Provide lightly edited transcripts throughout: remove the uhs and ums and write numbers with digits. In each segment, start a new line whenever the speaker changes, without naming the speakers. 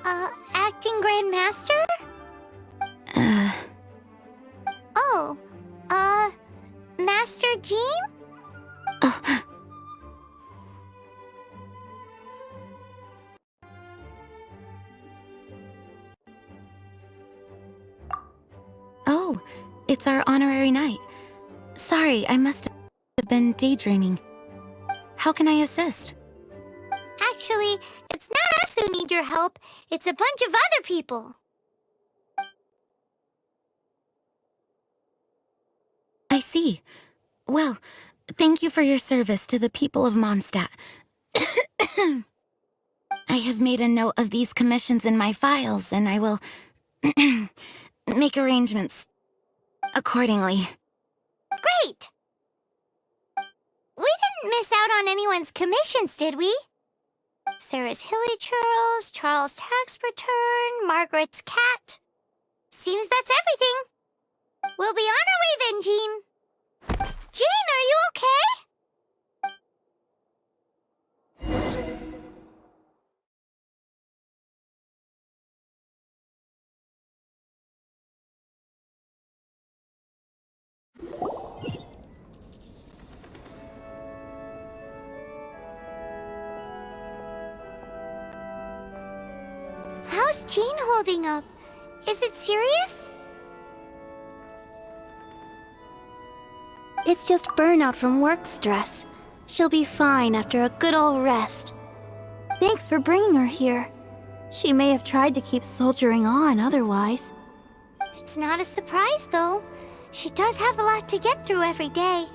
Acting Grand Master? Oh, Master Jean?
Oh, it's our honorary knight. Sorry, I must have been daydreaming. How can I assist?
Actually, it's not us who need your help. It's a bunch of other people.
I see. Well, thank you for your service to the people of Mondstadt. I have made a note of these commissions in my files, and I will make arrangements accordingly.
Great! We didn't miss out on anyone's commissions, did we? Sarah's Hilly Churls, Charles' tax return, Margaret's cat. Seems that's everything. We'll be on our way then, Jean. Jean, are you okay? How's Jean holding up? Is it serious?
It's just burnout from work stress. She'll be fine after a good old rest. Thanks for bringing her here. She may have tried to keep soldiering on otherwise.
It's not a surprise, though. She does have a lot to get through every day.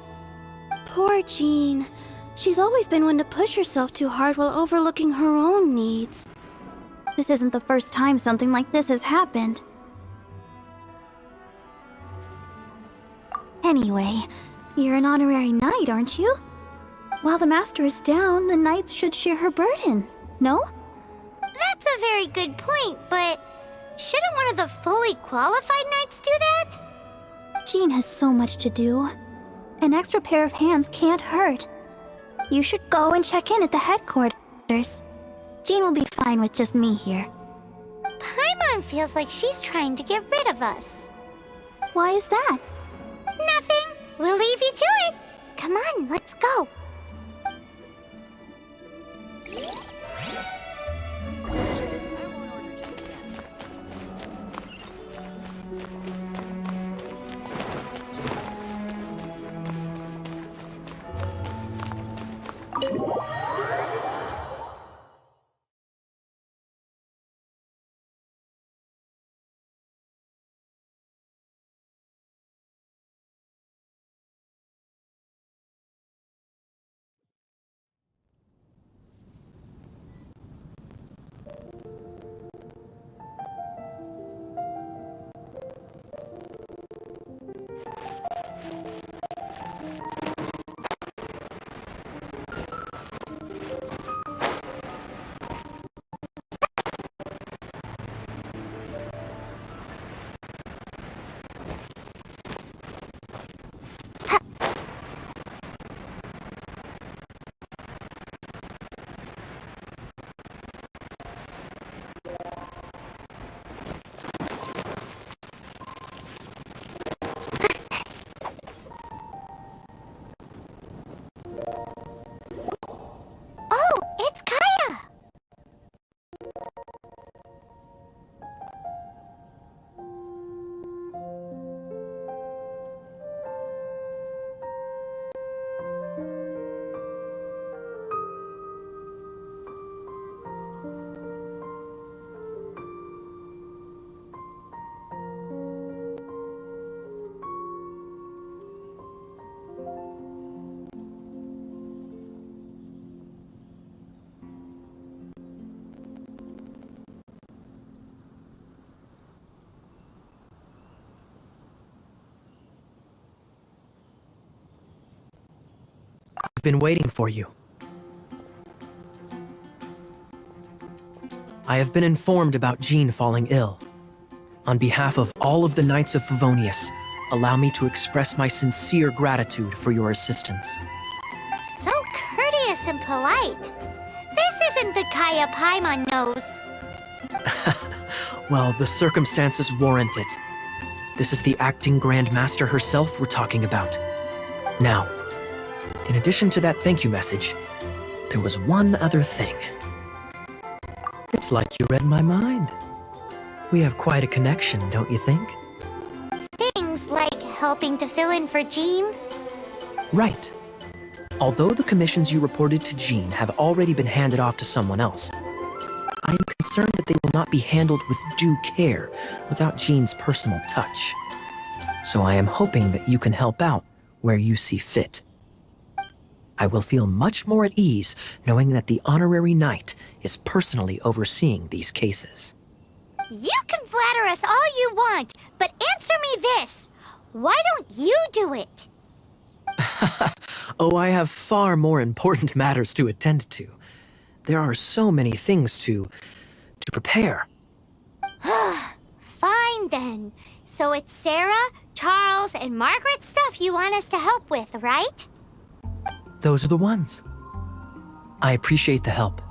Poor Jean. She's always been one to push herself too hard while overlooking her own needs. This isn't the first time something like this has happened. Anyway, you're an honorary knight, aren't you? While the master is down, the knights should share her burden, no?
That's a very good point, but shouldn't one of the fully qualified knights do that?
Jean has so much to do. An extra pair of hands can't hurt. You should go and check in at the headquarters. Jean will be fine with just me here.
Paimon feels like she's trying to get rid of us.
Why is that?
Nothing. We'll leave you to it. Come on, let's go.
I've been waiting for you. I have been informed about Jean falling ill. On behalf of all of the Knights of Favonius, allow me to express my sincere gratitude for your assistance.
So courteous and polite. This isn't the Kaya Paimon knows.
Well, the circumstances warrant it. This is the acting Grand Master herself we're talking about. Now, in addition to that thank you message, there was one other thing. It's like you read my mind. We have quite a connection, don't you think?
Things like helping to fill in for Jean?
Right. Although the commissions you reported to Jean have already been handed off to someone else, I am concerned that they will not be handled with due care without Jean's personal touch. So I am hoping that you can help out where you see fit. I will feel much more at ease knowing that the honorary knight is personally overseeing these cases.
You can flatter us all you want, but answer me this. Why don't you do it?
Oh, I have far more important matters to attend to. There are so many things to prepare.
Fine then. So it's Sarah, Charles, and Margaret's stuff you want us to help with, right?
Those are the ones. I appreciate the help.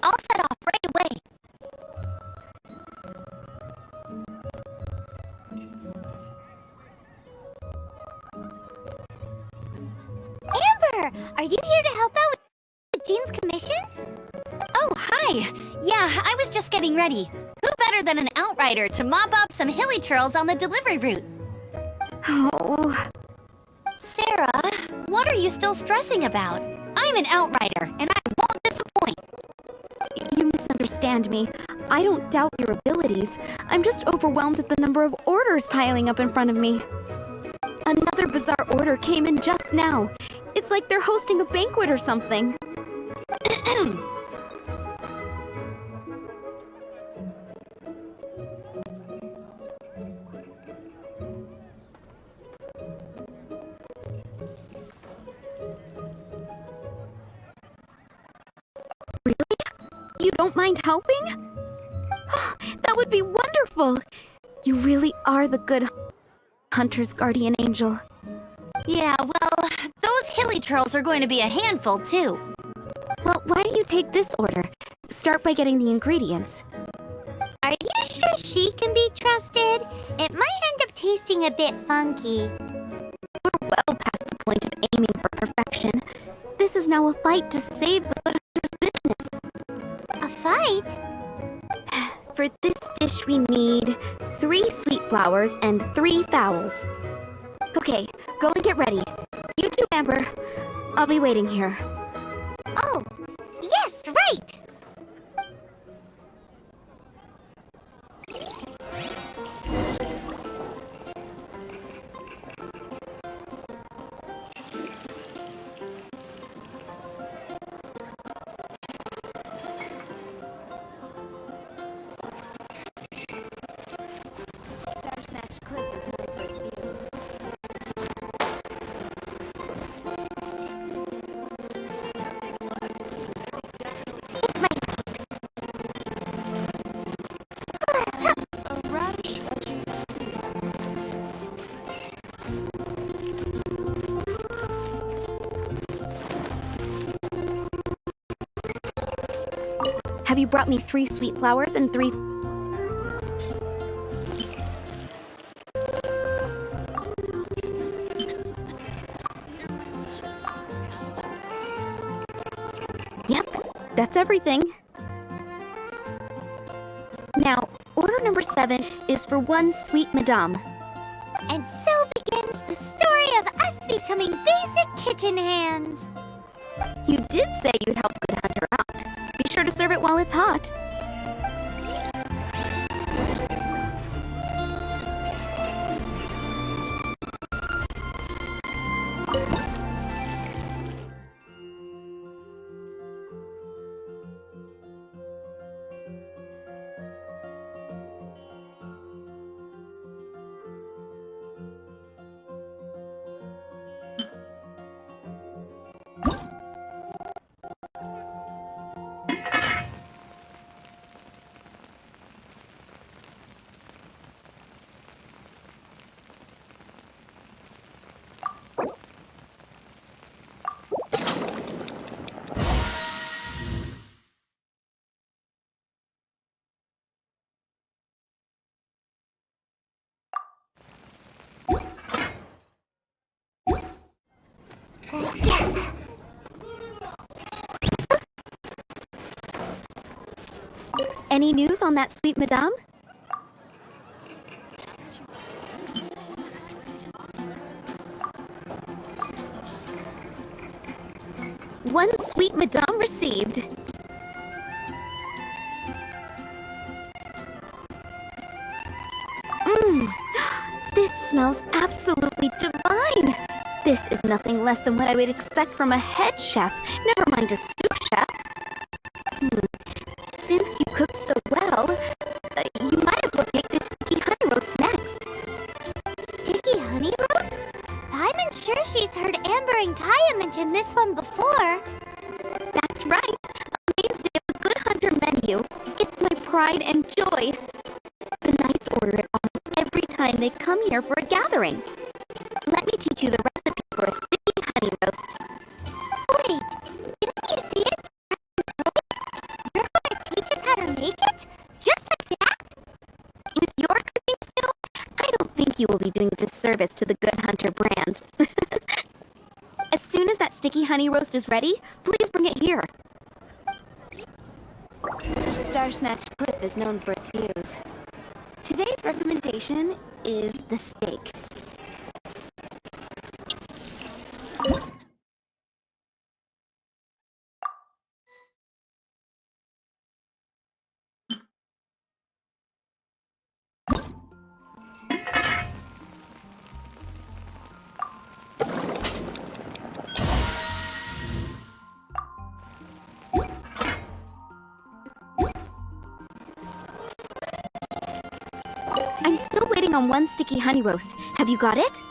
I'll set off right away.
Amber, are you here to help out with Jean's commission?
Oh, hi! Yeah, I was just getting ready. Who better than an outrider to mop up some hilly churls on the delivery route? Oh. Sarah, what are you still stressing about? I'm an outrider, and I won't disappoint.
You misunderstand me. I don't doubt your abilities. I'm just overwhelmed at the number of orders piling up in front of me. Another bizarre order came in just now. It's like they're hosting a banquet or something. You don't mind helping? That would be wonderful! You really are the good hunter's guardian angel.
Yeah, well, those hilly churls are going to be a handful, too.
Well, why don't you take this order? Start by getting the ingredients.
Are you sure she can be trusted? It might end up tasting a bit funky.
We're well past the point of aiming for perfection. This is now a fight to save the good hunter's business.
A fight?
For this dish we need 3 sweet flowers and 3 fowls. Okay, go and get ready. You too, Amber. I'll be waiting here.
Oh, yes, right!
Star Snatch Cliff is known for its views. Have you brought me 3 sweet flowers and 3... Yep, that's everything. Now, order number 7 is for 1 sweet madame.
And so begins the story of us becoming basic kitchen hands.
You did say you'd help Good Hunter out. Be sure to to serve it while it's hot. Any news on that sweet madame? One sweet madame received. This smells absolutely divine. This is nothing less than what I would expect from a head chef, never mind a sous chef. Since you cook so well, you might as well take this sticky honey roast next.
Sticky honey roast? I'm sure she's heard Amber and Kaya mention this one before.
That's right, a mainstay of the Good Hunter menu. It's my pride and joy. The knights order it almost every time they come here for a gathering. Let me teach you the recipe for a sticky honey roast.
Wait, didn't you see it? You're gonna teach us how to make it? Just like that?
With your cooking skill, I don't think you will be doing a disservice to the Good Hunter brand. As soon as that sticky honey roast is ready, please bring it here.
Star Snatch Cliff is known for its views. Today's recommendation is the steak.
I'm still waiting on one sticky honey roast. Have you got it?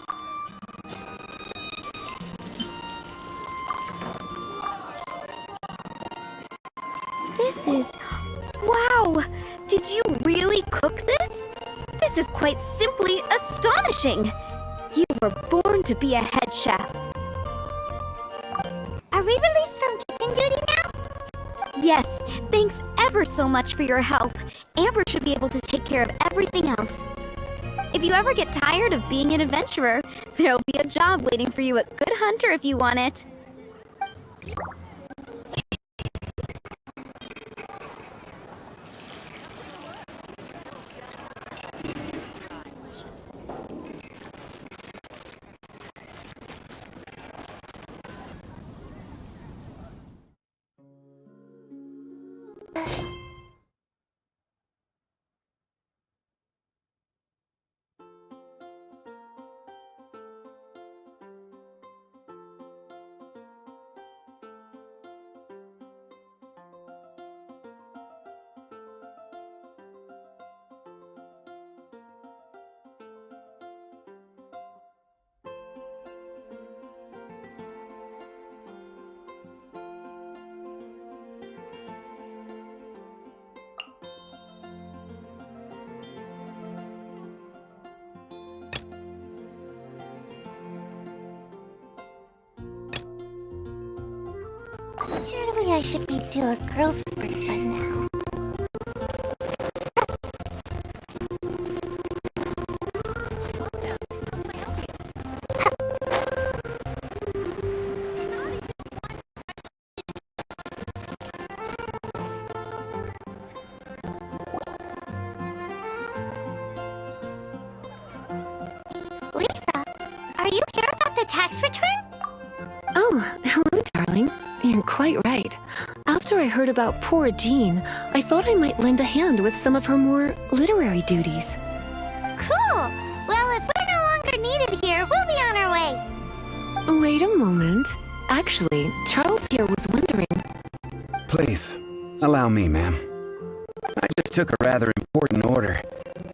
This is... Wow! Did you really cook this? This is quite simply astonishing! You were born to be a head chef.
Are we released from kitchen duty now?
Yes, thanks ever so much for your help. Amber should be able to take care of everything else. If you ever get tired of being an adventurer, there'll be a job waiting for you at Good Hunter if you want it.
Surely I should be due a growth spurt by now. Lisa, are you here about the tax return?
Oh, hello, darling. You're quite right. After I heard heard about poor Jean, I thought I might lend a hand with some of her more literary duties.
Cool! Well, if we're no longer needed here, we'll be on our way.
Wait a moment. Actually, Charles here was wondering...
Please, allow me, ma'am. I just took a rather important order,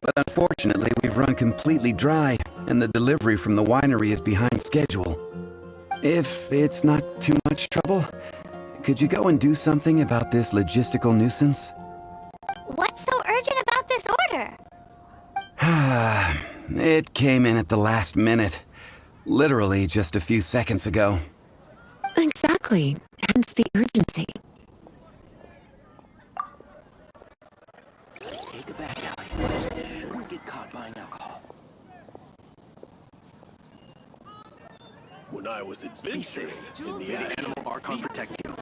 but unfortunately we've run completely dry, and the delivery from the winery is behind schedule. If it's not too much trouble, could you go and do something about this logistical nuisance?
What's so urgent about this order?
It came in at the last minute. Literally just a few seconds ago.
Exactly. Hence the urgency.
Take it back, Allie. Shouldn't get caught buying alcohol.
When I was at Venti, in the Animal Archon protect you.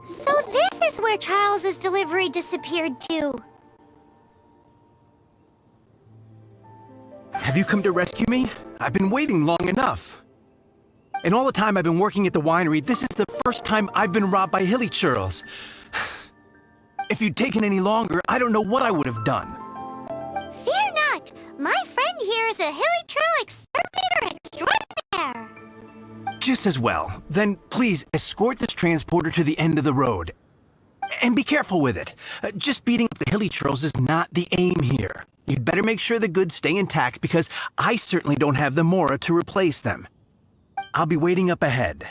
So this is where Charles's delivery disappeared to.
Have you come to rescue me? I've been waiting long enough. And all the time I've been working at the winery, this is the first time I've been robbed by hilly churls. If you'd taken any longer, I don't know what I would have done.
Fear not! My friend here is a hilly churl exterminator extraordinaire!
Just as well. Then please escort this transporter to the end of the road. And be careful with it. Just beating up the hilly churls is not the aim here. You'd better make sure the goods stay intact because I certainly don't have the Mora to replace them. I'll be waiting up ahead.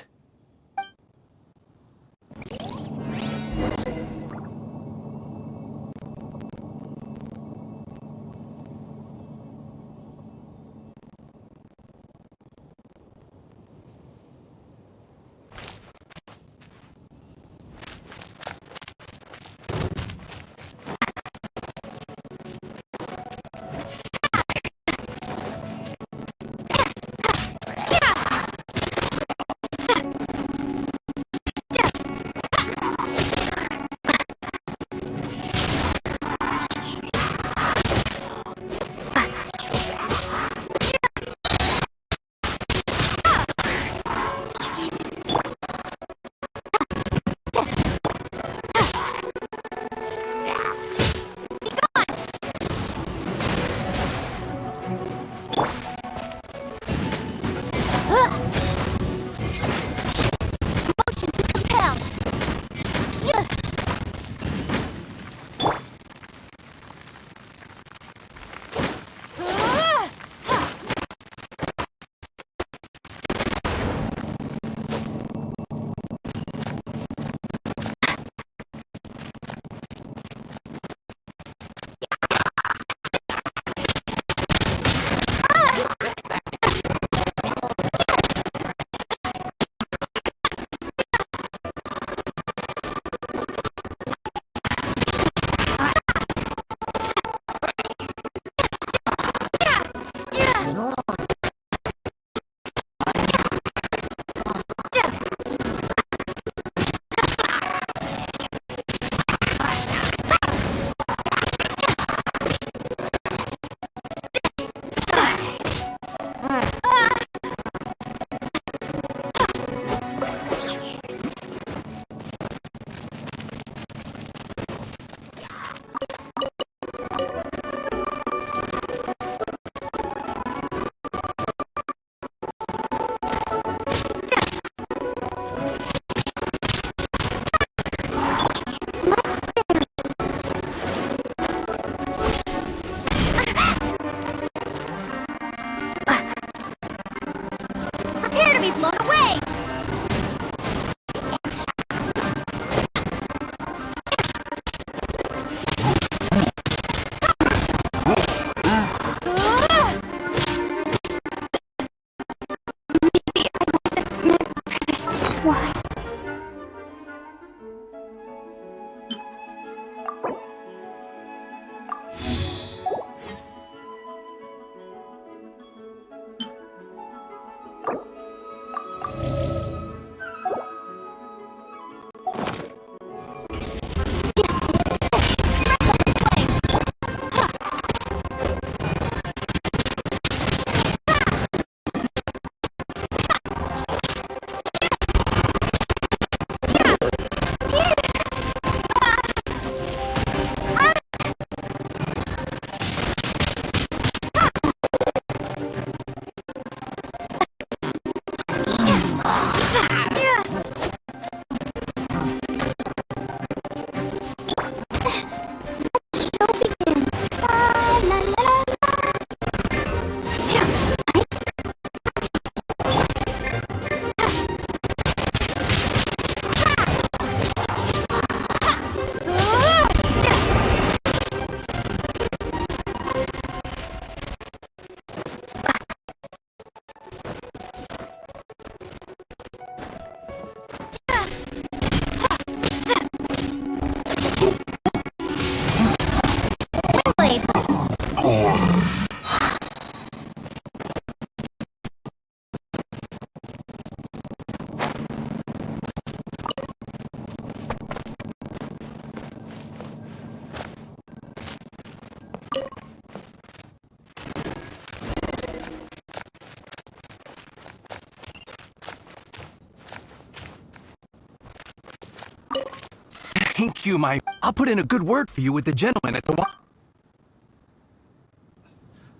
Thank you, my... I'll put in a good word for you with the gentleman at the...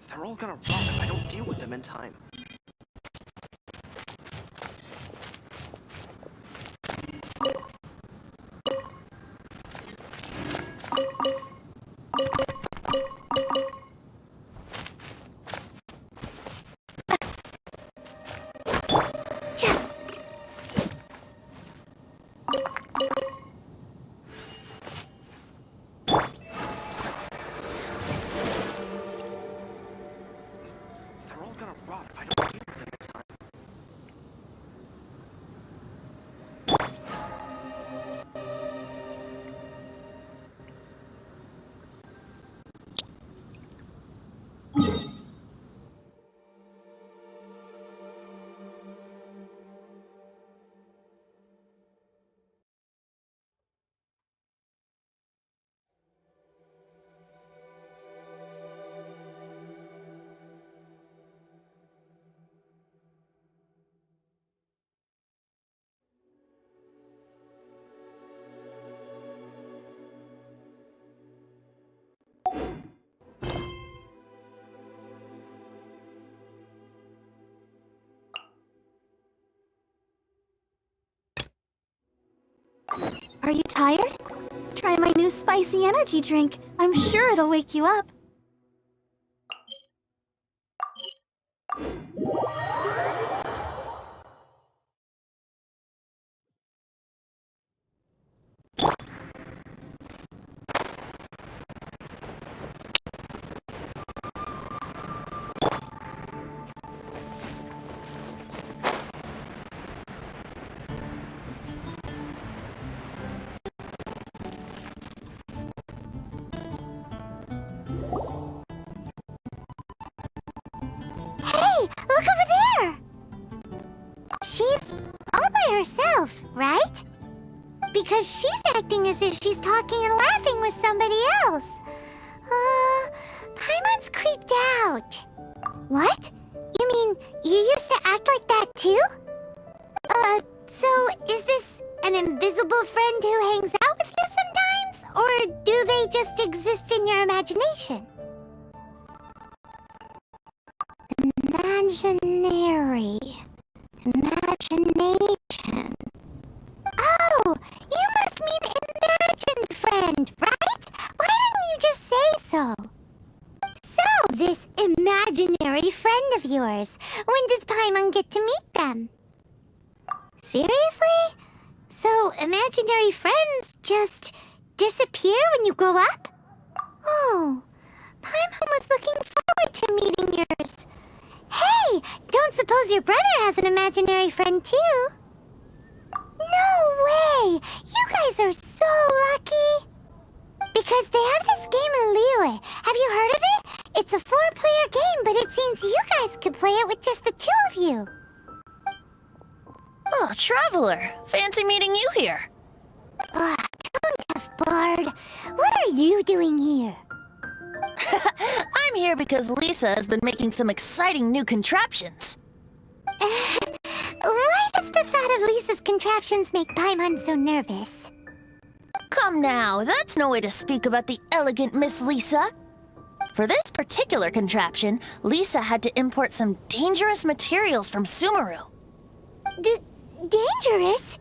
They're all gonna rot if I don't deal with them in time. They're all gonna rot if I don't deal with them in time.
Are you tired? Try my new spicy energy drink. I'm sure it'll wake you up.
Hey, look over there! She's all by herself, right? Because she's acting as if she's talking and laughing with somebody else. Paimon's creeped out. What? You mean you used to act like that too? So is this an invisible friend who hangs out with you sometimes? Or do they just exist in your imagination? Imaginary. Imagination. Oh, you must mean imagined friend, right? Why didn't you just say so? So, this imaginary friend of yours, when does Paimon get to meet them? Seriously? So, imaginary friends just disappear when you grow up? Oh, Paimon was looking forward to meeting yours. Hey, don't suppose your brother has an imaginary friend too? No way! You guys are so lucky! Because they have this game in Liyue. Have you heard of it? It's a 4-player game, but it seems you guys could play it with just the 2 of you.
Oh, Traveler! Fancy meeting you here.
Ugh, tone deaf bard. What are you doing here?
I'm here because Lisa has been making some exciting new contraptions.
Why does the thought of Lisa's contraptions make Paimon so nervous?
Come now, that's no way to speak about the elegant Miss Lisa. For this particular contraption, Lisa had to import some dangerous materials from Sumeru.
Dangerous?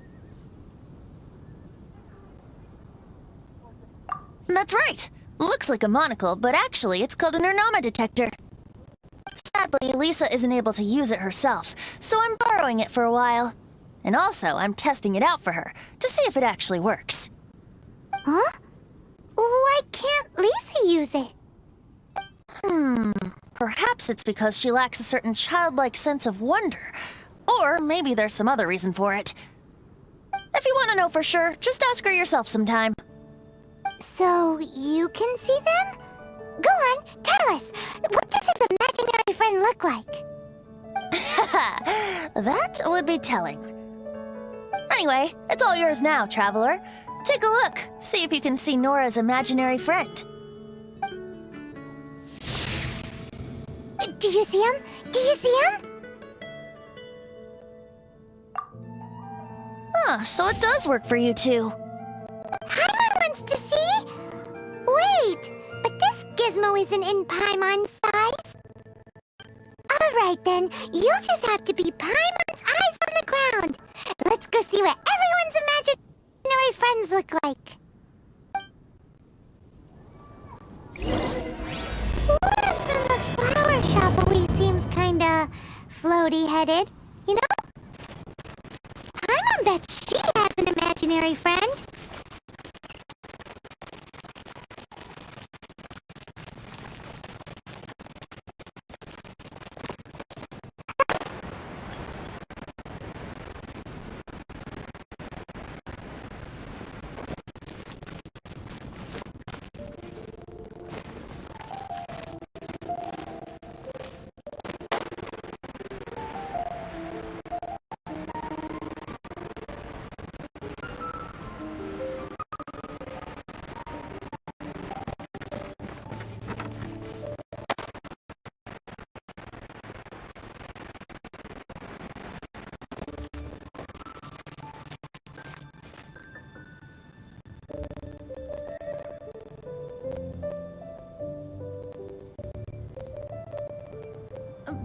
That's right. Looks like a monocle, but actually it's called an Ernama detector. Sadly, Lisa isn't able to use it herself, so I'm borrowing it for a while. And also, I'm testing it out for her, to see if it actually works.
Huh? Why can't Lisa use it?
Perhaps it's because she lacks a certain childlike sense of wonder. Or maybe there's some other reason for it. If you want to know for sure, just ask her yourself sometime.
So, you can see them? Go on, tell us. What does his imaginary friend look like?
That would be telling. Anyway, it's all yours now, Traveler. Take a look. See if you can see Nora's imaginary friend.
Do you see him? Do you see him?
Huh, so it does work for you two.
Paimon Gizmo isn't in Paimon's size? Alright then, you'll just have to be Paimon's eyes on the ground. Let's go see what everyone's imaginary friends look like. Flora from the flower shop always seems kinda floaty-headed, you know? Paimon bets she has an imaginary friend.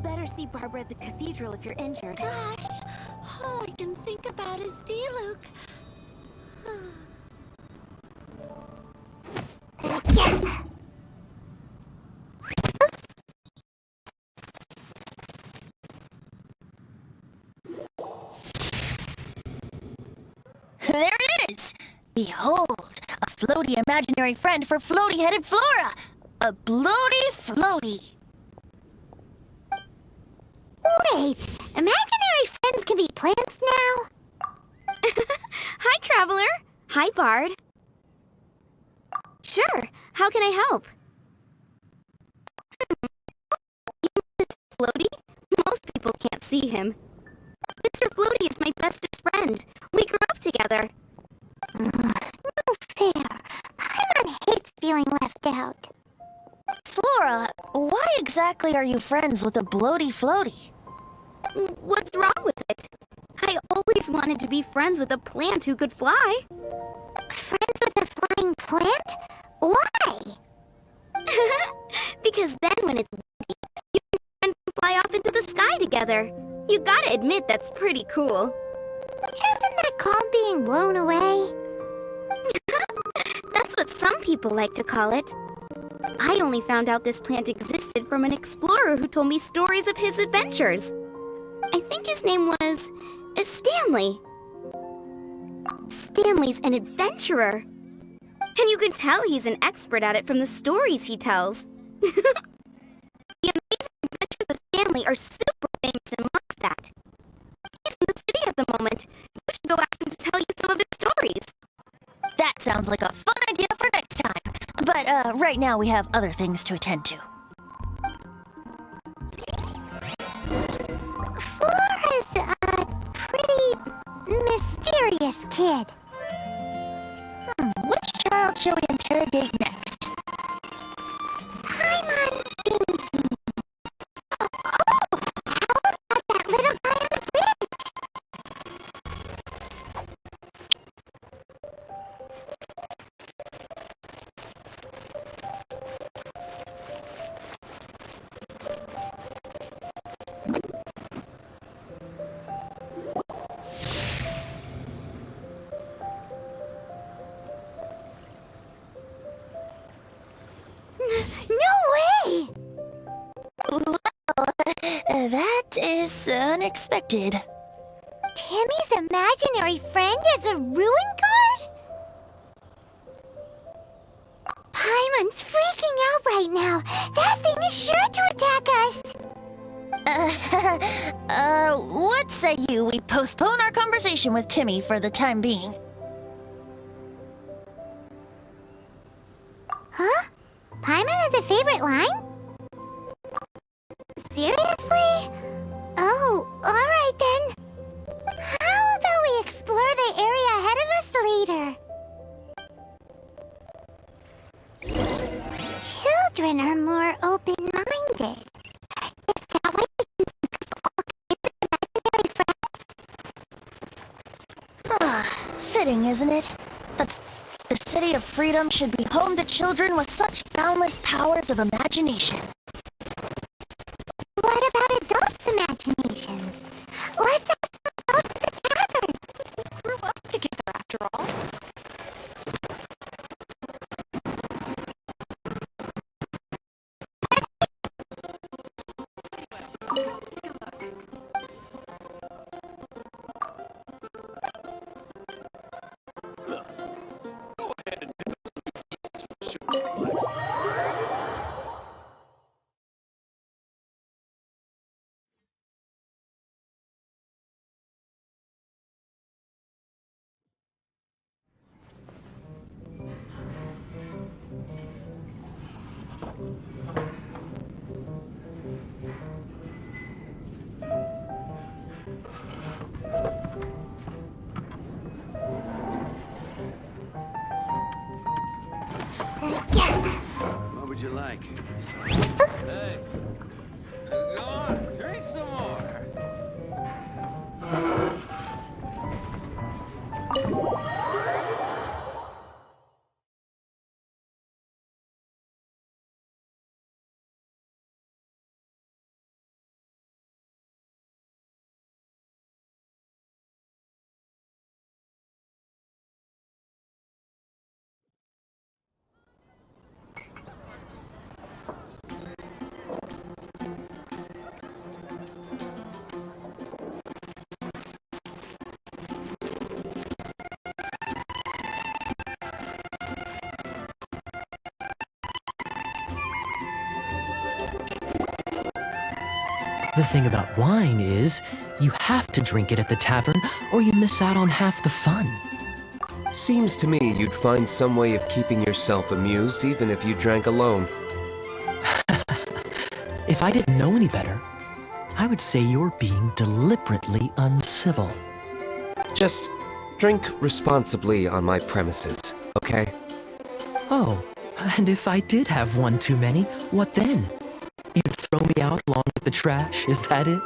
Better see Barbara at the cathedral if you're injured.
Gosh, all I can think about is Diluc.
There it is! Behold, a floaty imaginary friend for floaty-headed Flora! A bloaty floaty!
Wait, imaginary friends can be plants now?
Hi, Traveler. Hi, Bard. Sure, how can I help? Mr. Floaty? Most people can't see him. Mr. Floaty is my bestest friend. We grew up together.
No fair. Paimon hates feeling left out.
Flora, why exactly are you friends with a bloaty floaty?
What's wrong with it? I always wanted to be friends with a plant who could fly.
Friends with a flying plant? Why?
Because then when it's windy, you can fly off into the sky together. You gotta admit that's pretty cool.
Isn't that called being blown away?
That's what some people like to call it. I only found out this plant existed from an explorer who told me stories of his adventures. I think his name was Stanley. Stanley's an adventurer. And you can tell he's an expert at it from the stories he tells. The amazing adventures of Stanley are super famous in Mondstadt. He's in the city at the moment. You should go ask him to tell you some of his stories.
That sounds like a fun idea for next time. But right now we have other things to attend to.
Flora's a pretty mysterious kid.
Which child shall we interrogate next?
Paimon's thinking. Oh, how about that little guy on the bridge? No way!
Well, that is unexpected.
Timmy's imaginary friend is a ruin guard? Paimon's freaking out right now. That thing is sure to attack us.
What say you we postpone our conversation with Timmy for the time being?
Huh? Paimon has a favorite line? Seriously? Oh, alright then. How about we explore the area ahead of us later? Children are more open-minded. Is that why they can pick up all kinds of imaginary friends?
Fitting, isn't it? The city of freedom should be home to children with such boundless powers of imagination.
What about adults' imaginations? Let's ask some adults at the tavern.
We grew up together after all.
What would you like?
Hey, go on, drink some more.
The thing about wine is, you have to drink it at the tavern, or you miss out on half the fun.
Seems to me you'd find some way of keeping yourself amused even if you drank alone.
If I didn't know any better, I would say you're being deliberately uncivil.
Just drink responsibly on my premises, okay?
Oh, and if I did have one too many, what then? You'd throw me out along with the trash, is that it?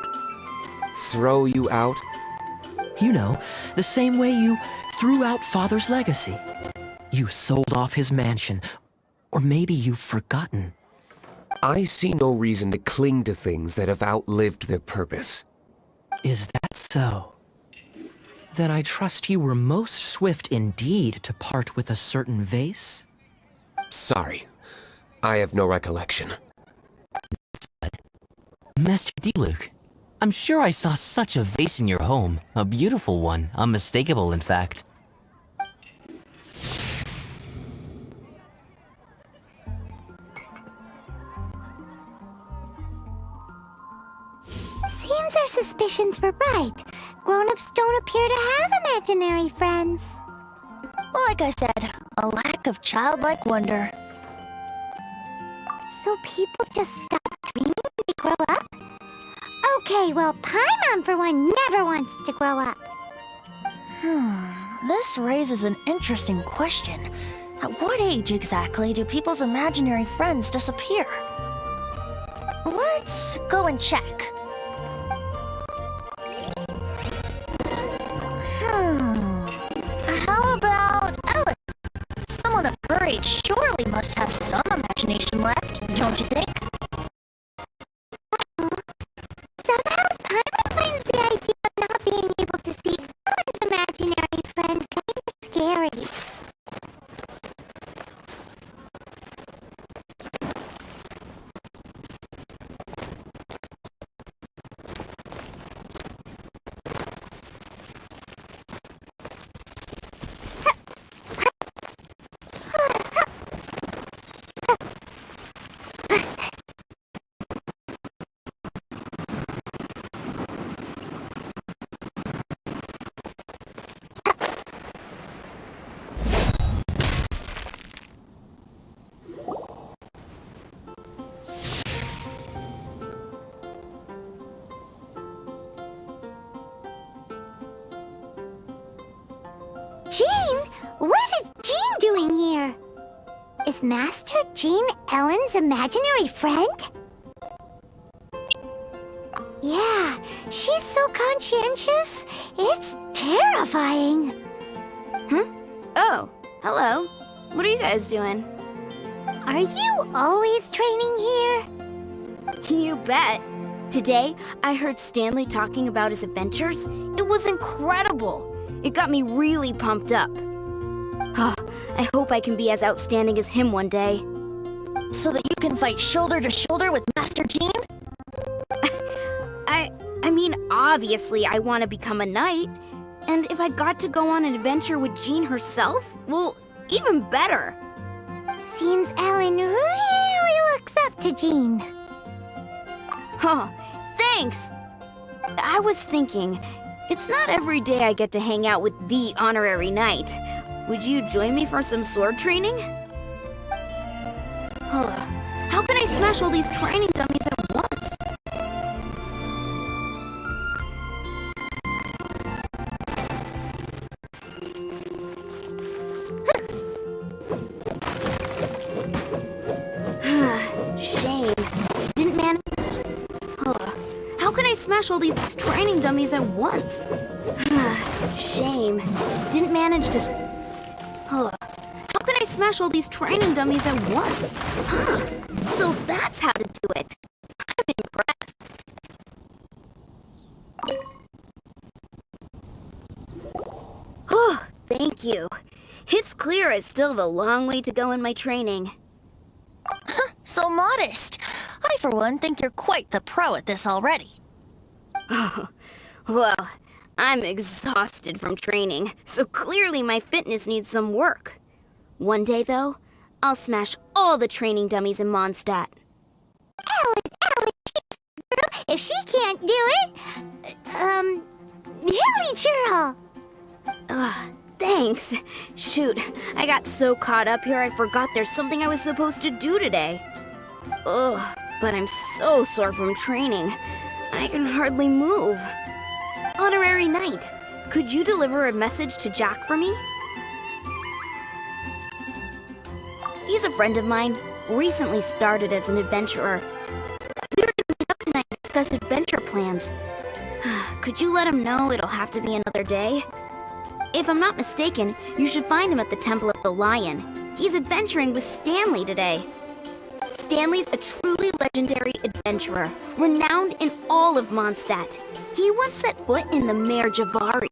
Throw you out?
You know, the same way you threw out Father's legacy. You sold off his mansion, or maybe you've forgotten.
I see no reason to cling to things that have outlived their purpose.
Is that so? Then I trust you were most swift indeed to part with a certain vase?
Sorry, I have no recollection.
Master Diluc, I'm sure I saw such a vase in your home. A beautiful one, unmistakable in fact.
Seems our suspicions were right. Grown-ups don't appear to have imaginary friends.
Well, like I said, a lack of childlike wonder.
So people just stop dreaming when they grow up? Okay, well, Paimon for one never wants to grow up.
This raises an interesting question. At what age exactly do people's imaginary friends disappear? Let's go and check. How about Ellen? Someone of her age surely must have some imagination left, don't you think?
Somehow, Paimon finds the idea of not being able to see Ellen's imaginary friend kind of scary. Jean? What is Jean doing here? Is Master Jean Ellen's imaginary friend? Yeah, she's so conscientious, it's terrifying.
Huh? Oh, hello. What are you guys doing?
Are you always training here?
You bet. Today, I heard Stanley talking about his adventures. It was incredible. It got me really pumped up. Oh, I hope I can be as outstanding as him one day.
So that you can fight shoulder to shoulder with Master Jean?
I mean, obviously I want to become a knight. And if I got to go on an adventure with Jean herself, well, even better.
Seems Ellen really looks up to Jean.
Huh, thanks! I was thinking, it's not every day I get to hang out with the honorary knight. Would you join me for some sword training? How can I smash all these training dummies at once? Shame. Didn't manage. How can I smash all these training dummies at once? Shame. Didn't manage to. How can I smash all these training dummies at once? So that's how to do it. I'm impressed. Oh, thank you. It's clear I still have a long way to go in my training.
So modest. I, for one, think you're quite the pro at this already.
Oh, well, I'm exhausted from training, so clearly my fitness needs some work. One day, though, I'll smash all the training dummies in Mondstadt.
Ellen, if she can't do it, Hilly Churl.
Thanks. Shoot, I got so caught up here I forgot there's something I was supposed to do today. Ugh, but I'm so sore from training. I can hardly move. Honorary Knight, could you deliver a message to Jack for me? He's a friend of mine, recently started as an adventurer. We were gonna meet up tonight to discuss adventure plans. Could you let him know it'll have to be another day? If I'm not mistaken, you should find him at the Temple of the Lion. He's adventuring with Stanley today. Stanley's a truly legendary adventurer, renowned in all of Mondstadt. He once set foot in the Mare Javari.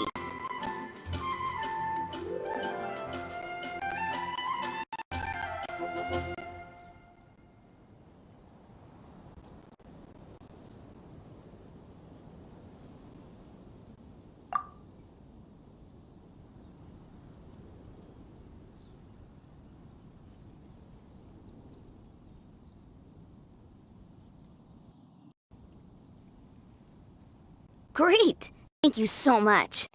Great! Thank you so much.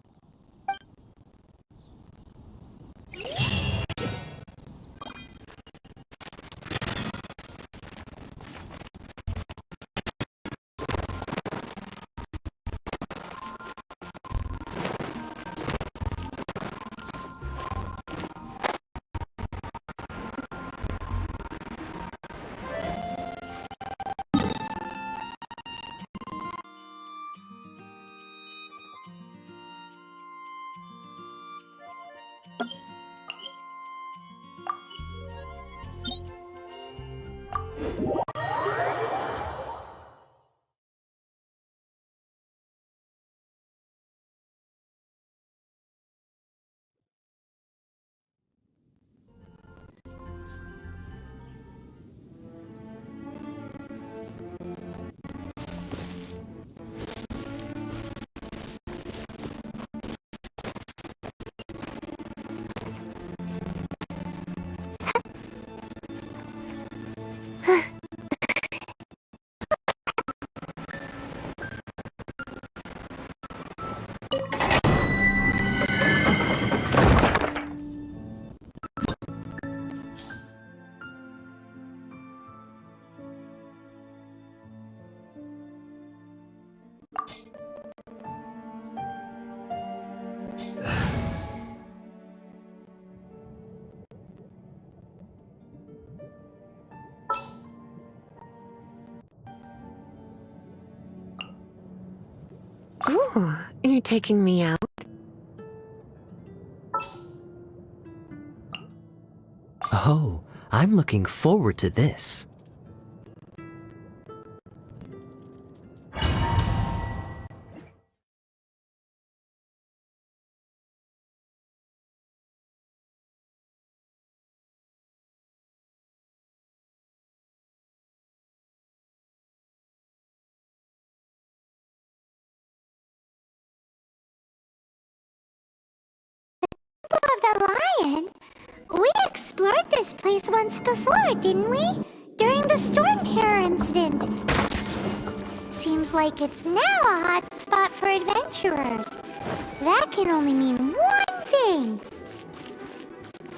Ooh, you're taking me out?
Oh, I'm looking forward to this.
Temple of the Lion? We explored this place once before, didn't we? During the Storm Terror incident. Seems like it's now a hot spot for adventurers. That can only mean one thing.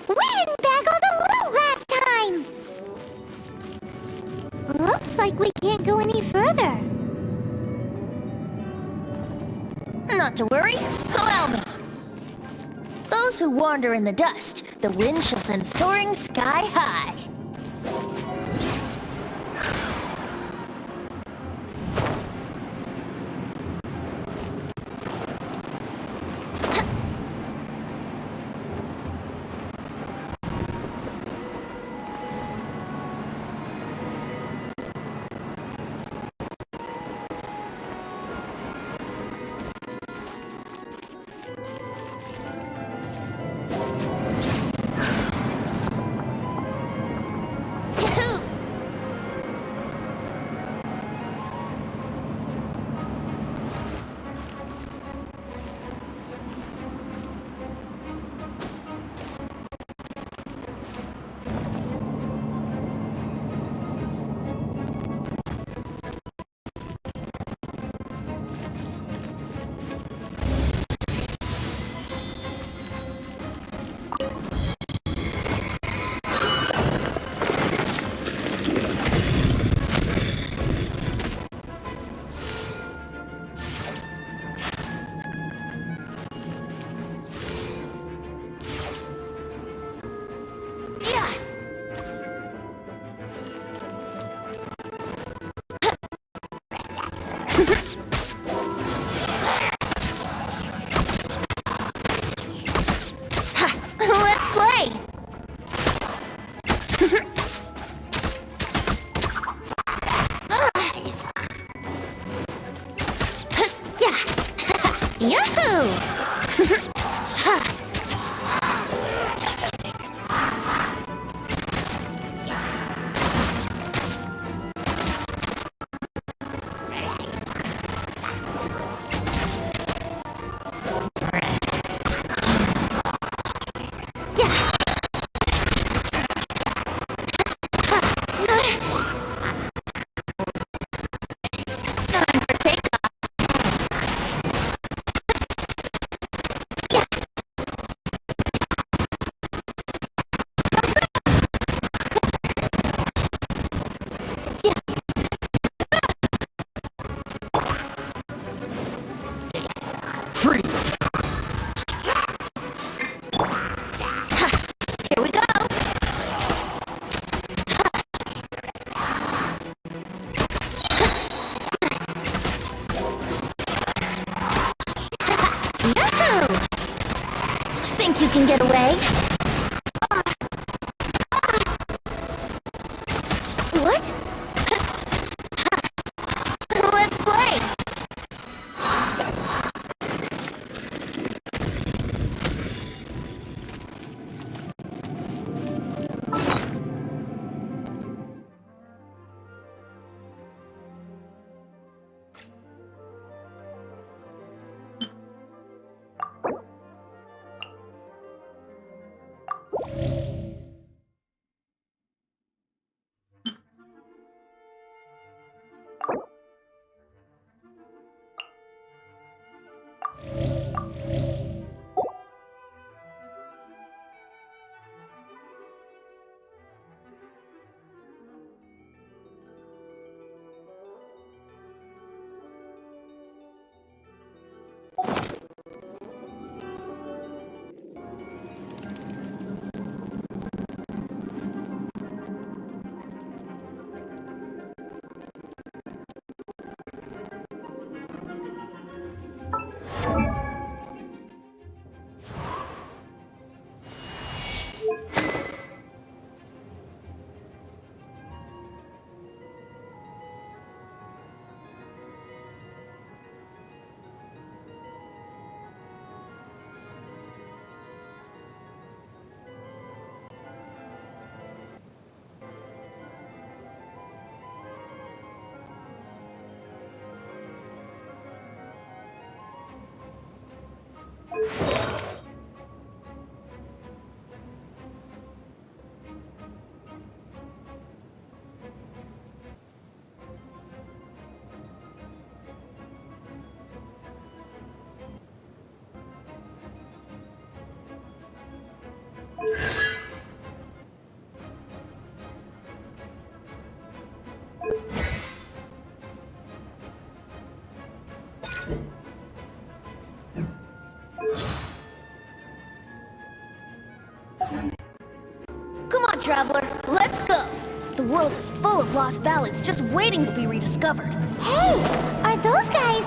We didn't bag all the loot last time! Looks like we can't go any further.
Not to worry. Allow me. Those who wander in the dust, the wind shall send soaring sky high. Let's play! Yahoo! Here we go! Yahoo! Think you can get away? What? Let's play!
Come on, traveler, let's go! The world is full of lost ballads just waiting to be rediscovered.
Hey, are those guys?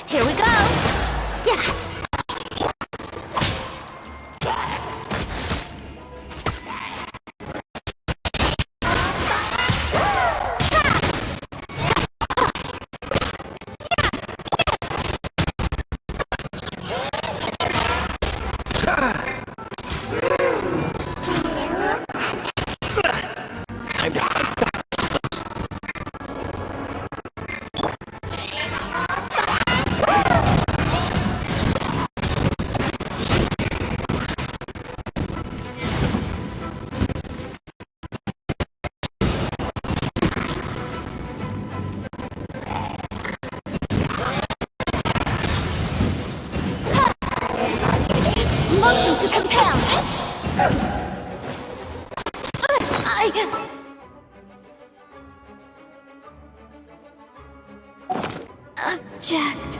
Here we go! Yeah! Motion to compel! Object.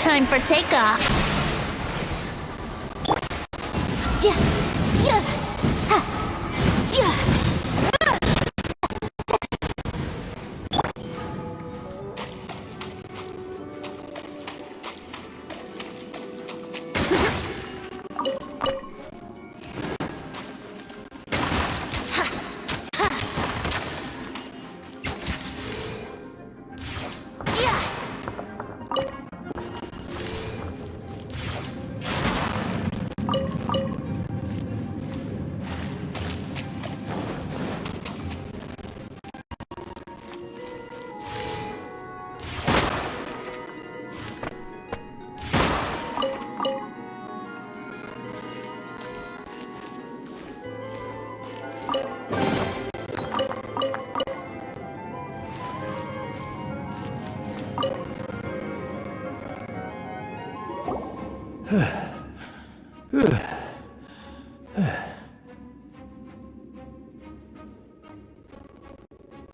Time for takeoff.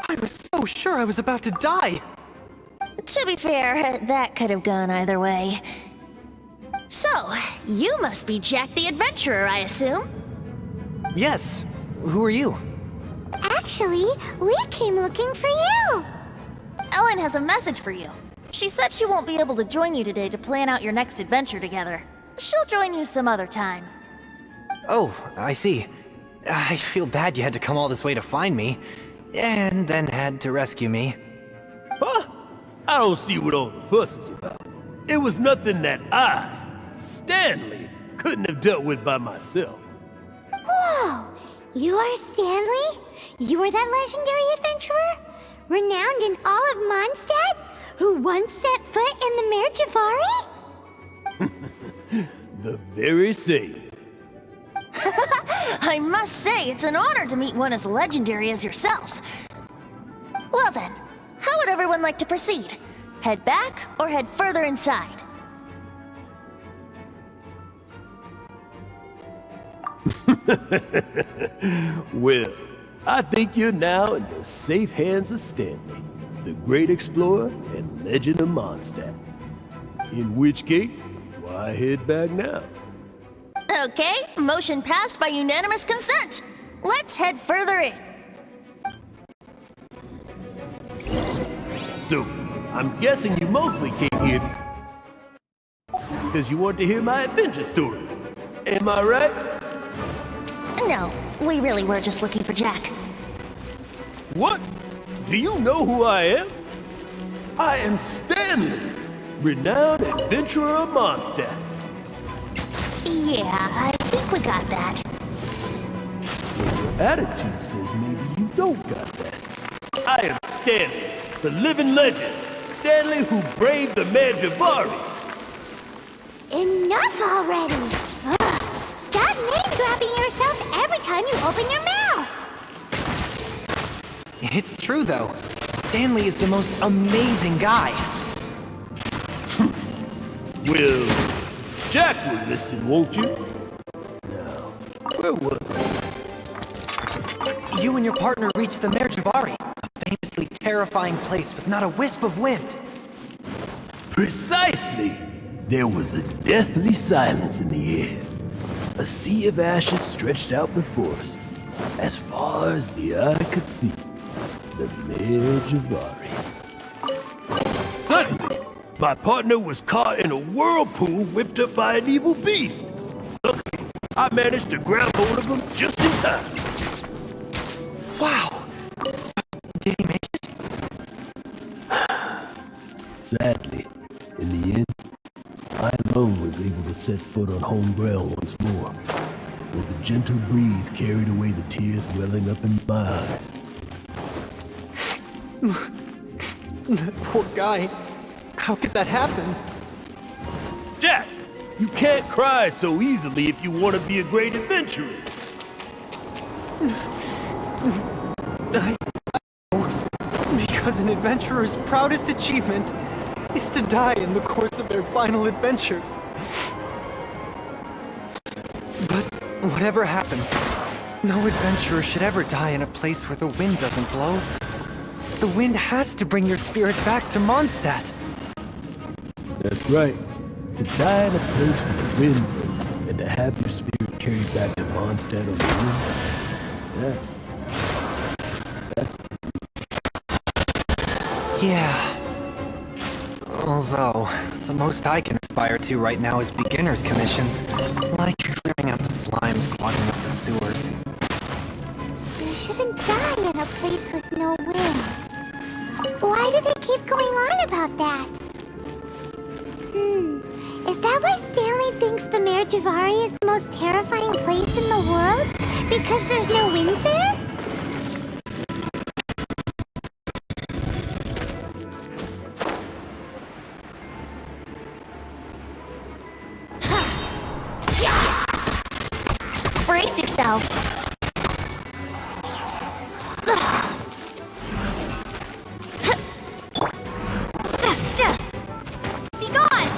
I was so sure I was about to die!
To be fair, that could have gone either way. So, you must be Jack the Adventurer, I assume?
Yes. Who are you?
Actually, we came looking for you.
Ellen has a message for you. She said she won't be able to join you today to plan out your next adventure together. She'll join you some other time.
Oh, I see. I feel bad you had to come all this way to find me, and then had to rescue me.
Huh? I don't see what all the fuss is about. It was nothing that I, Stanley, couldn't have dealt with by myself.
Whoa! You are Stanley? You are that legendary adventurer? Renowned in all of Mondstadt? Who once set foot in the Mare Javari?
The very same.
I must say, it's an honor to meet one as legendary as yourself. Well then, how would everyone like to proceed?
Head back or head further inside?
Well, I think you're now in the safe hands of Stanley, the great explorer and legend of Mondstadt. In which case, why head back now?
Okay, motion passed by unanimous consent. Let's head further in.
So, I'm guessing you mostly came here because you want to hear my adventure stories. Am I right?
No, we really were just looking for Jack.
What? Do you know who I am? I am Stanley, renowned adventurer of Mondstadt.
Yeah, I think we got that.
Your attitude says maybe you don't got that. I am Stanley, the living legend. Stanley who braved the Mare Javari.
Enough already! Ugh. Stop name-dropping yourself every time you open your mouth!
It's true, though. Stanley is the most amazing guy.
Well, Jack will listen, won't you? Now, where was I?
You and your partner reached the Mare Javari, a famously terrifying place with not a wisp of wind.
Precisely! There was a deathly silence in the air. A sea of ashes stretched out before us, as far as the eye could see. The Mare Javari. Suddenly, my partner was caught in a whirlpool whipped up by an evil beast. Luckily, I managed to grab hold of him just in time.
Wow! So, did he make it?
Sadly, in the end, I alone was able to set foot on home ground once more, with the gentle breeze carried away the tears welling up in my eyes.
That poor guy. How could that happen?
Jack, you can't cry so easily if you want to be a great adventurer.
I know. Because an adventurer's proudest achievement is to die in the course of their final adventure. But whatever happens, no adventurer should ever die in a place where the wind doesn't blow. The wind has to bring your spirit back to Mondstadt.
That's right. To die in a place where the wind blows and to have your spirit carried back to Mondstadt on the wind, that's...
Yeah. Although, the most I can aspire to right now is beginner's commissions, like clearing out the slimes clogging up the sewers.
You shouldn't die in a place with no wind. Why do they keep going on about that? Is that why Stanley thinks the Mare Javari is the most terrifying place in the world? Because there's no wind there?
Brace yourself. Be gone!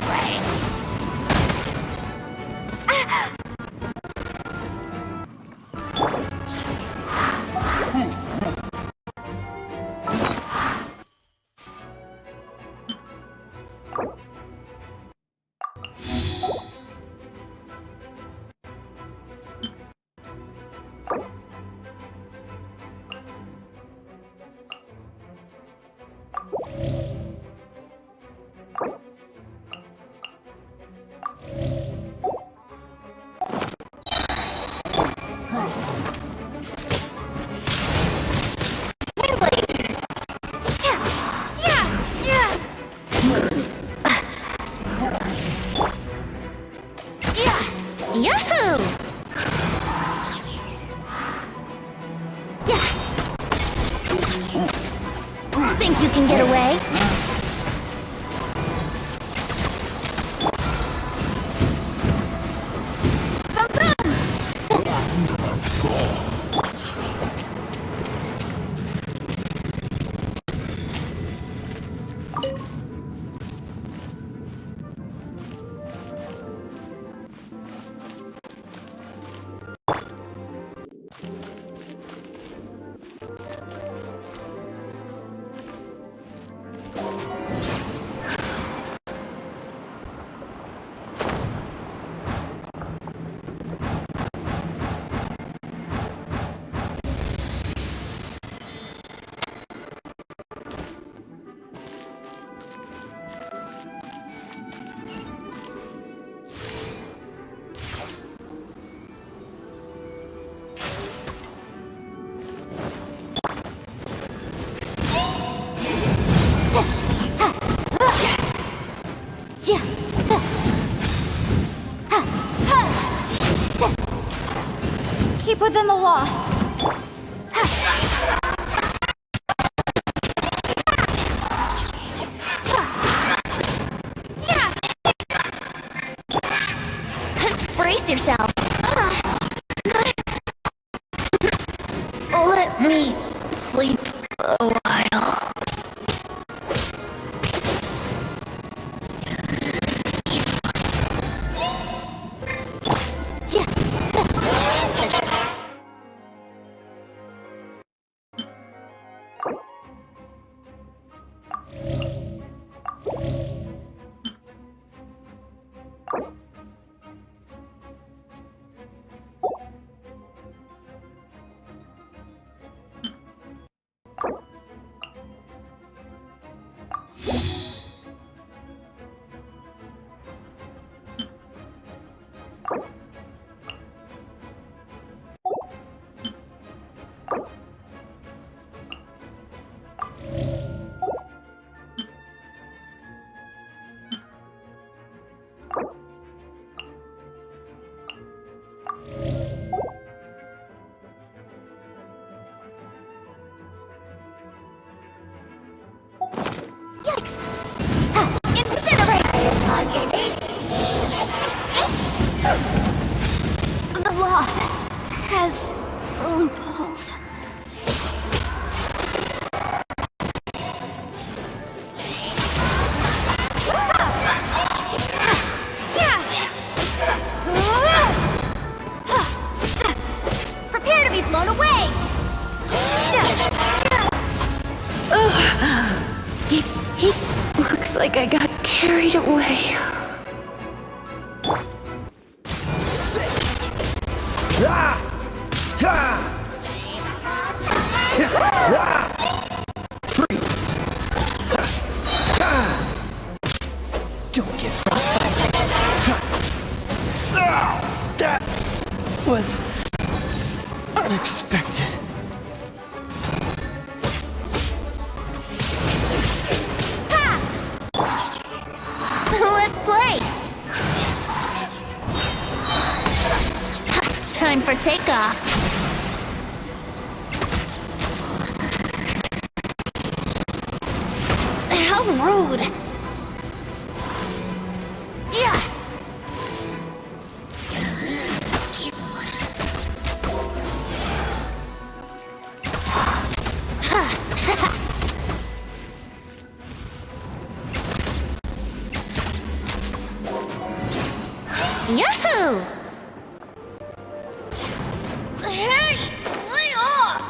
Yahoo! Yeah. Think you can get away? keep within the law. Brace yourself. Let me sleep a while. Yikes! Incinerate! The law has loopholes. Prepare to be blown away!
He looks like I got carried away.
Freeze! Don't get frostbite. That was unexpected.
Let's play! Time for takeoff. How rude! Yeah! Yahoo! Hey! Lay off!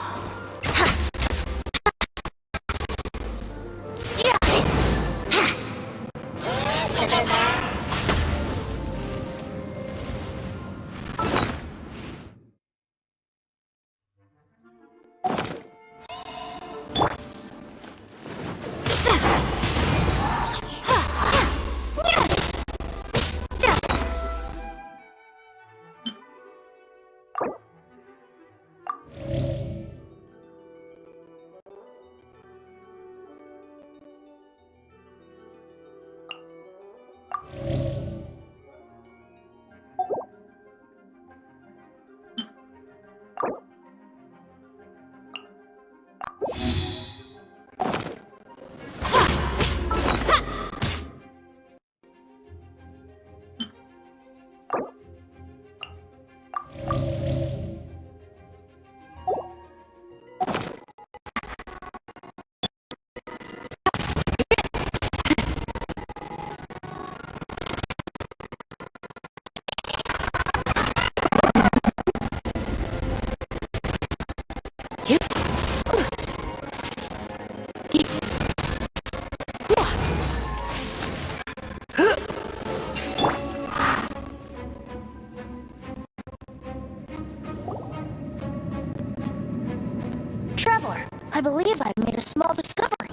Traveler, I believe I've made a small discovery.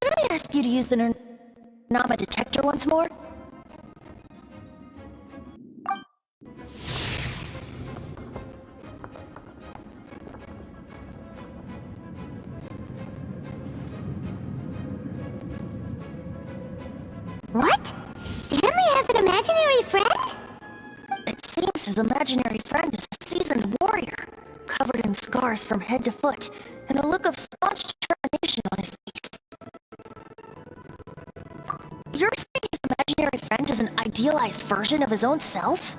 Can I ask you to use the Nama detector once more?
What? Stanley has an imaginary friend?
It seems his imaginary friend is a seasoned warrior. covered in scars from head to foot, and a look of staunch determination on his face. You're saying his imaginary friend is an idealized version of his own self?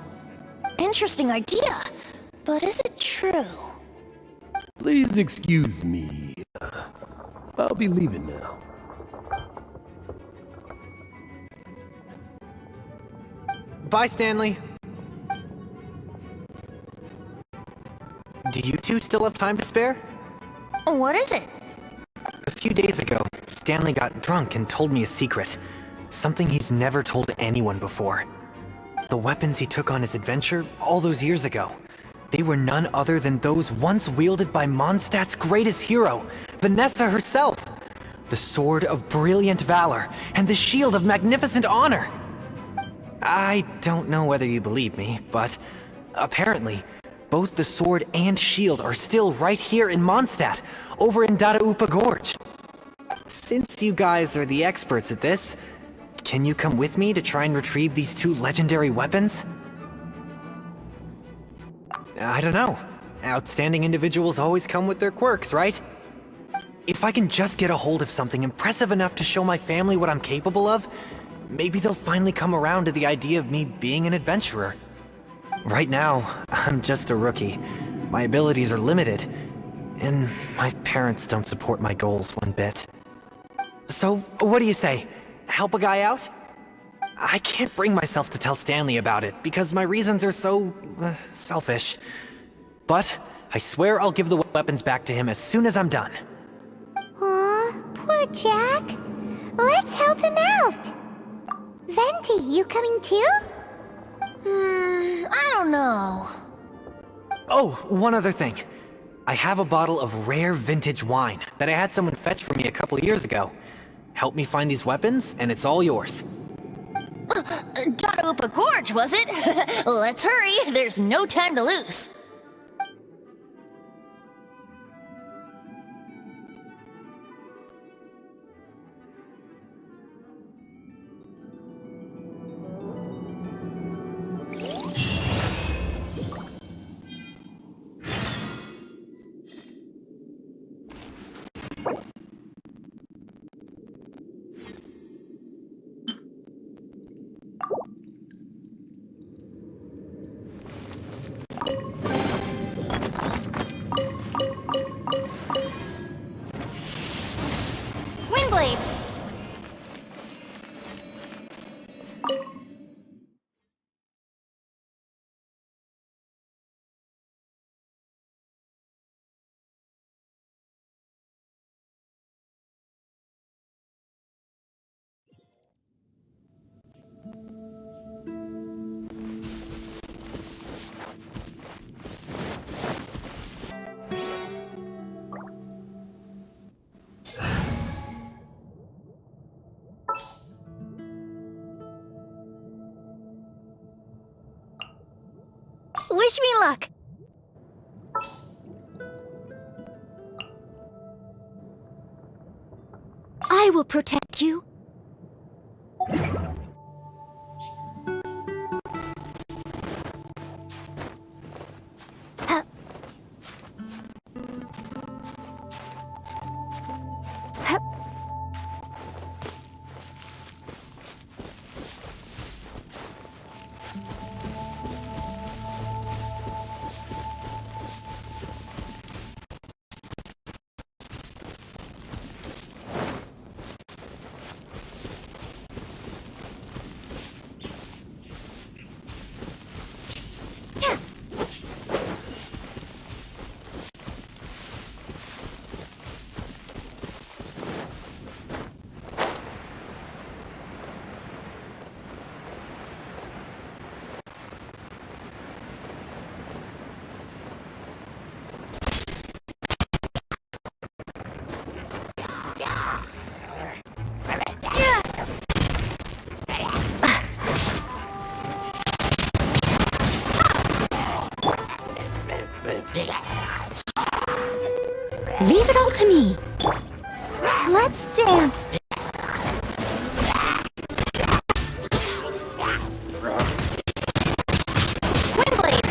Interesting idea, but is it true?
Please excuse me. I'll be leaving now.
Bye, Stanley. Do you two still have time to spare?
What is it?
A few days ago, Stanley got drunk and told me a secret. Something he's never told anyone before. The weapons he took on his adventure all those years ago, they were none other than those once wielded by Mondstadt's greatest hero, Vanessa herself. The Sword of Brilliant Valor and the Shield of Magnificent Honor. I don't know whether you believe me, but apparently, both the sword and shield are still right here in Mondstadt, over in Dadaupa Gorge. Since you guys are the experts at this, can you come with me to try and retrieve these two legendary weapons? I don't know. Outstanding individuals always come with their quirks, right? If I can just get a hold of something impressive enough to show my family what I'm capable of, maybe they'll finally come around to the idea of me being an adventurer. Right now, I'm just a rookie. My abilities are limited, and my parents don't support my goals one bit. So, what do you say? Help a guy out? I can't bring myself to tell Stanley about it, because my reasons are so, selfish. But I swear I'll give the weapons back to him as soon as I'm done.
Aw, poor Jack. Let's help him out. Venti, you coming too?
I don't know.
Oh, one other thing. I have a bottle of rare vintage wine that I had someone fetch for me a couple of years ago. Help me find these weapons, and it's all yours.
Dadaupa Gorge, was it? Let's hurry, there's no time to lose.
Windblade! Wish me luck! I will protect you. Leave it all to me. Let's dance. Windblade!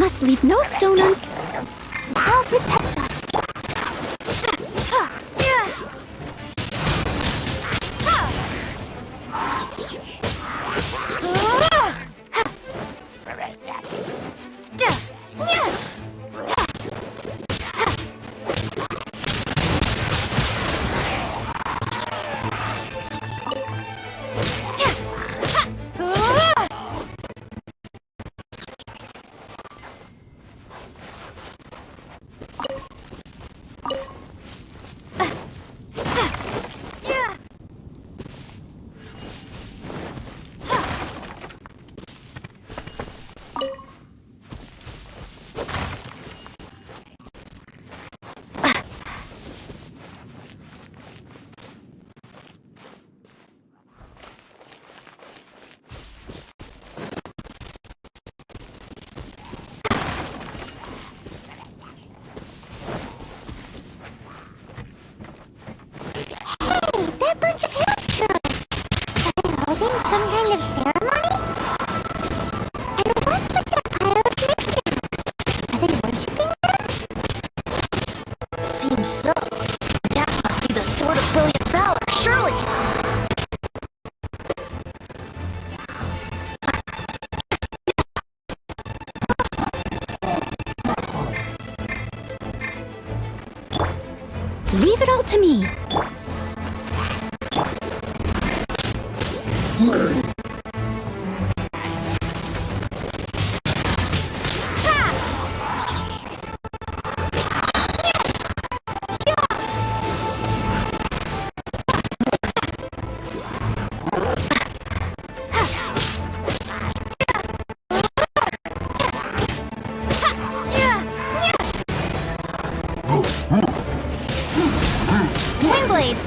must leave no stone un... I'll protect us.
That bunch of villagers! Are they holding some kind of ceremony? And what's with that pile of knickknacks? Are they worshipping them?
Seems so. That must be the sword of brilliant valor, surely!
Leave it all to me.
Windblade!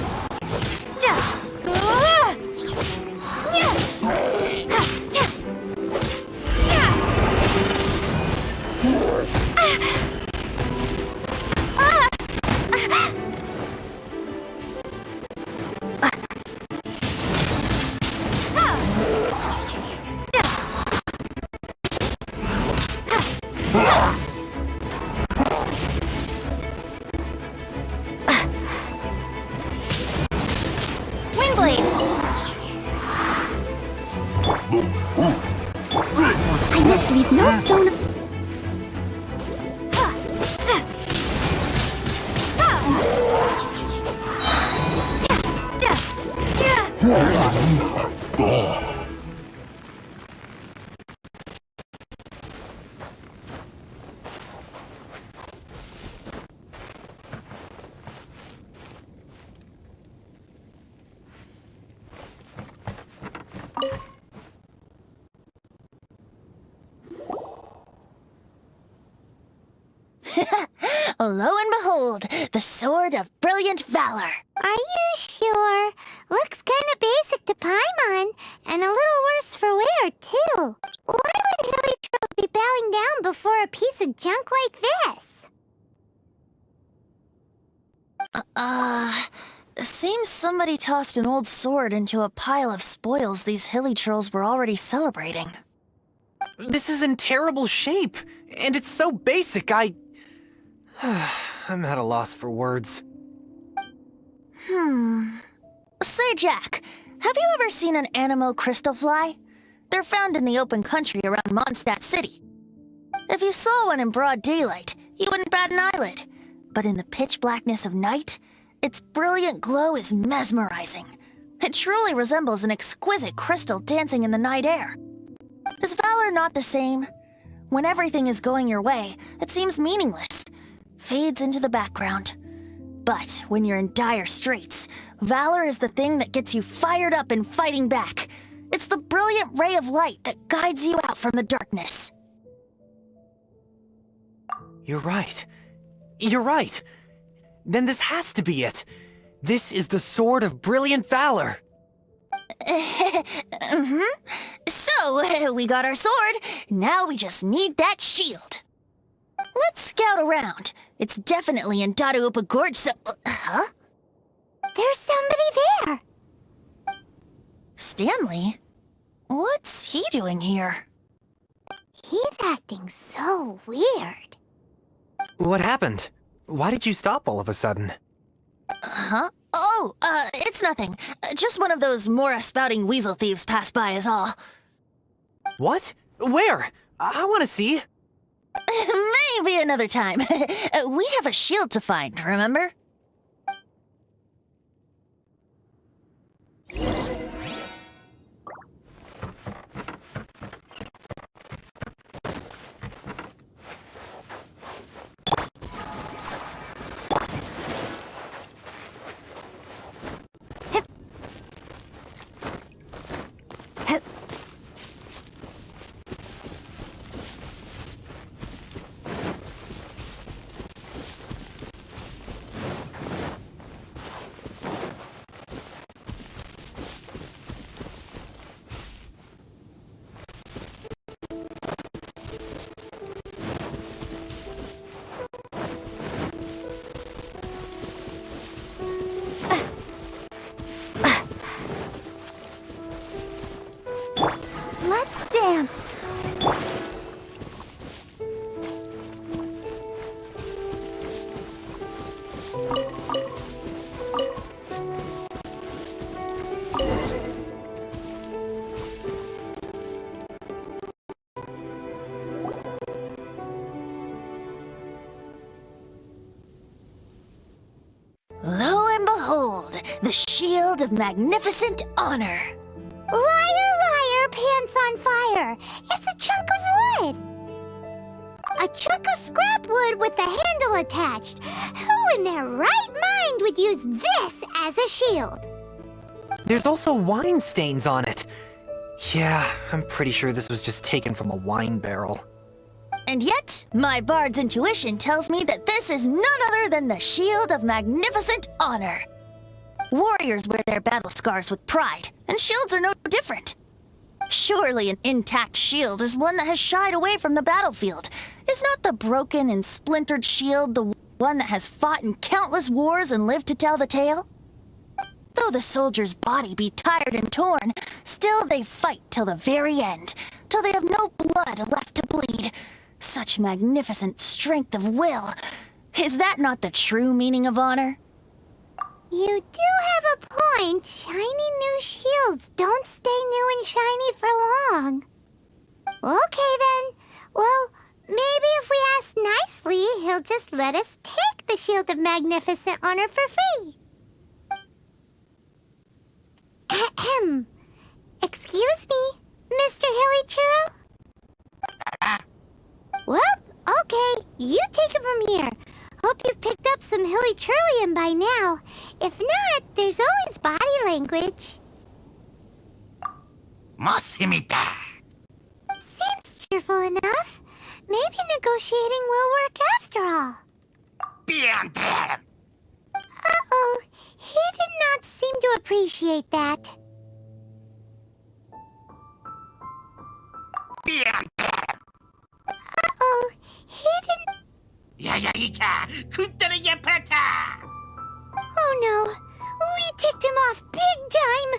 Windblade!
I must leave no stone...
Lo and behold, the sword of brilliant valor.
Are you sure? Looks kinda basic to Paimon, and a little worse for wear, too. Why would Hilly Trolls be bowing down before a piece of junk like this?
Seems somebody tossed an old sword into a pile of spoils these hilly trolls were already celebrating.
This is in terrible shape, and it's so basic, I'm at a loss for words.
Say, Jack, have you ever seen an Anemo crystal fly? They're found in the open country around Mondstadt City. If you saw one in broad daylight, you wouldn't bat an eyelid. But in the pitch blackness of night, its brilliant glow is mesmerizing. It truly resembles an exquisite crystal dancing in the night air. Is valor not the same? When everything is going your way, it seems meaningless, fades into the background. But when you're in dire straits, valor is the thing that gets you fired up and fighting back. It's the brilliant ray of light that guides you out from the darkness.
You're right. You're right. Then this has to be it. This is the sword of brilliant valor.
So, we got our sword. Now we just need that shield. Let's scout around. It's definitely in Dadaupa Gorge, so... Huh?
There's somebody there!
Stanley? What's he doing here?
He's acting so weird.
What happened? Why did you stop all of a sudden?
Huh? Oh, it's nothing. Just one of those Mora-spouting weasel thieves passed by is all.
What? Where? I want to see.
Maybe another time. We have a shield to find, remember?
Let's dance.
Lo and behold, the shield of magnificent honor.
Liar, liar, pants on fire. It's a chunk of wood. A chunk of scrap wood with the handle attached. Who in their right mind would use this as a shield?
There's also wine stains on it. Yeah, I'm pretty sure this was just taken from a wine barrel.
And yet, my bard's intuition tells me that this is none other than the shield of magnificent honor. Warriors wear their battle scars with pride, and shields are no different. Surely an intact shield is one that has shied away from the battlefield. Is not the broken and splintered shield the one that has fought in countless wars and lived to tell the tale? Though the soldier's body be tired and torn, still they fight till the very end, till they have no blood left to bleed. Such magnificent strength of will. Is that not the true meaning of honor?
You do have a point. Shiny new shields don't stay new and shiny for long. Okay then. Well, maybe if we ask nicely, he'll just let us take the Shield of Magnificent Honor for free. Ahem. Excuse me, Mr. Hilly Churl? Well, okay. You take it from here. Hope you've picked up some Hilly Churlian by now. If not, there's always body language.
Mosimita.
Seems cheerful enough. Maybe negotiating will work after all. Uh-oh. He did not seem to appreciate that. Uh-oh. He didn't... Oh no. We ticked him off big time.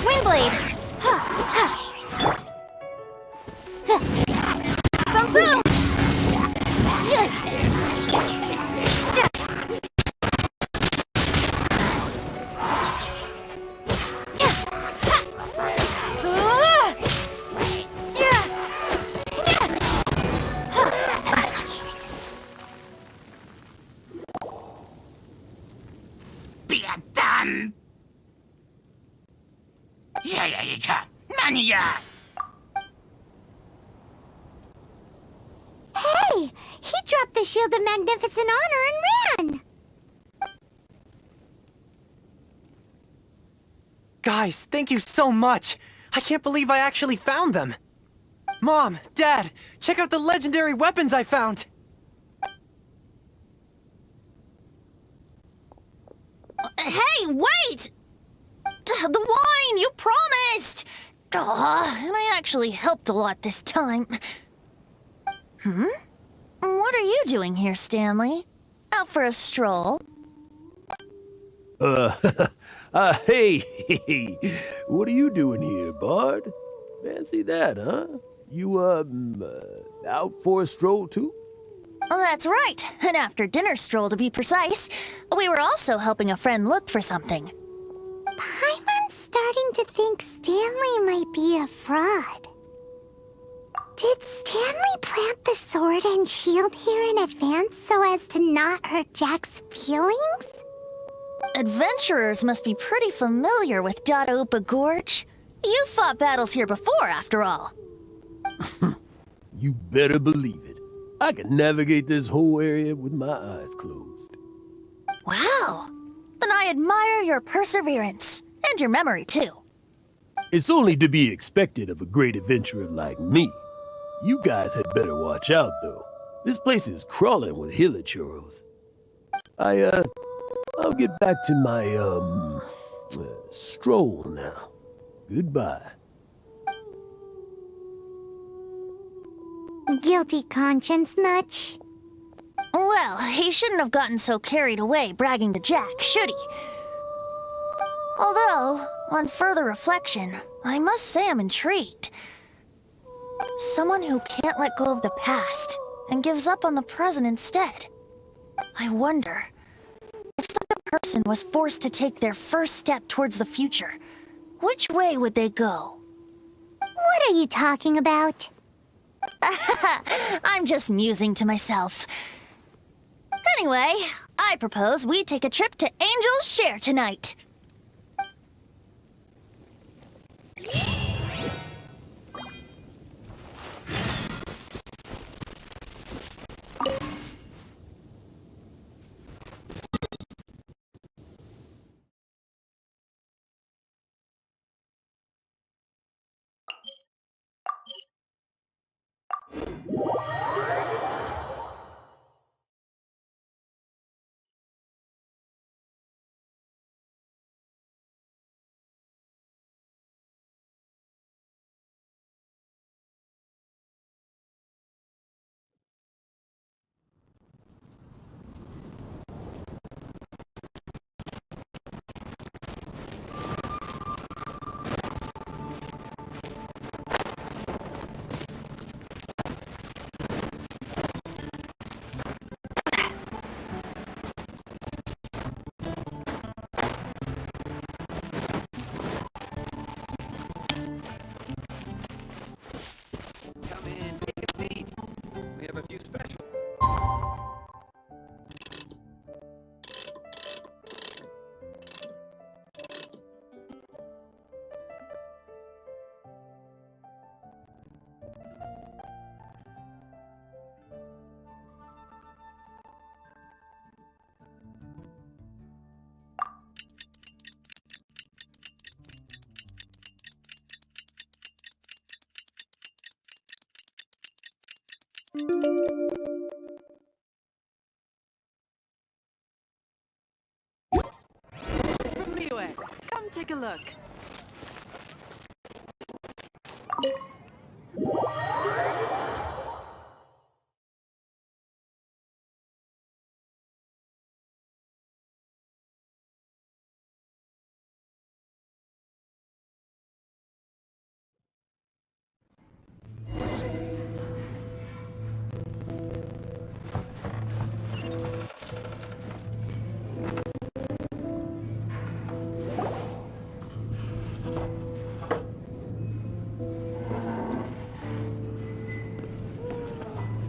Windblade!
Boom boom! Hey! He dropped the Shield of Magnificent Honor and ran!
Guys, thank you so much! I can't believe I actually found them! Mom, Dad, check out the legendary weapons I found!
Hey, wait! The wine, you promised! Aw, and I actually helped a lot this time. What are you doing here, Stanley? Out for a stroll?
Hey, what are you doing here, Bard? Fancy that, huh? You, out for a stroll too?
Oh, that's right. An after-dinner stroll to be precise. We were also helping a friend look for something.
Paimon's starting to think Stanley might be a fraud. Did Stanley plant the sword and shield here in advance so as to not hurt Jack's feelings?
Adventurers must be pretty familiar with Dada Upa Gorge. You fought battles here before, after all.
You better believe it. I can navigate this whole area with my eyes closed.
Wow. Then I admire your perseverance. And your memory, too.
It's only to be expected of a great adventurer like me. You guys had better watch out, though. This place is crawling with hilichurros. I'll get back to my, stroll now. Goodbye.
Guilty conscience much?
Well, he shouldn't have gotten so carried away bragging to Jack, should he? Although, on further reflection, I must say I'm intrigued. Someone who can't let go of the past and gives up on the present instead. I wonder, if such a person was forced to take their first step towards the future, which way would they go?
What are you talking about?
I'm just musing to myself. Anyway, I propose we take a trip to Angel's Share tonight.
From Liyue. Come take a look.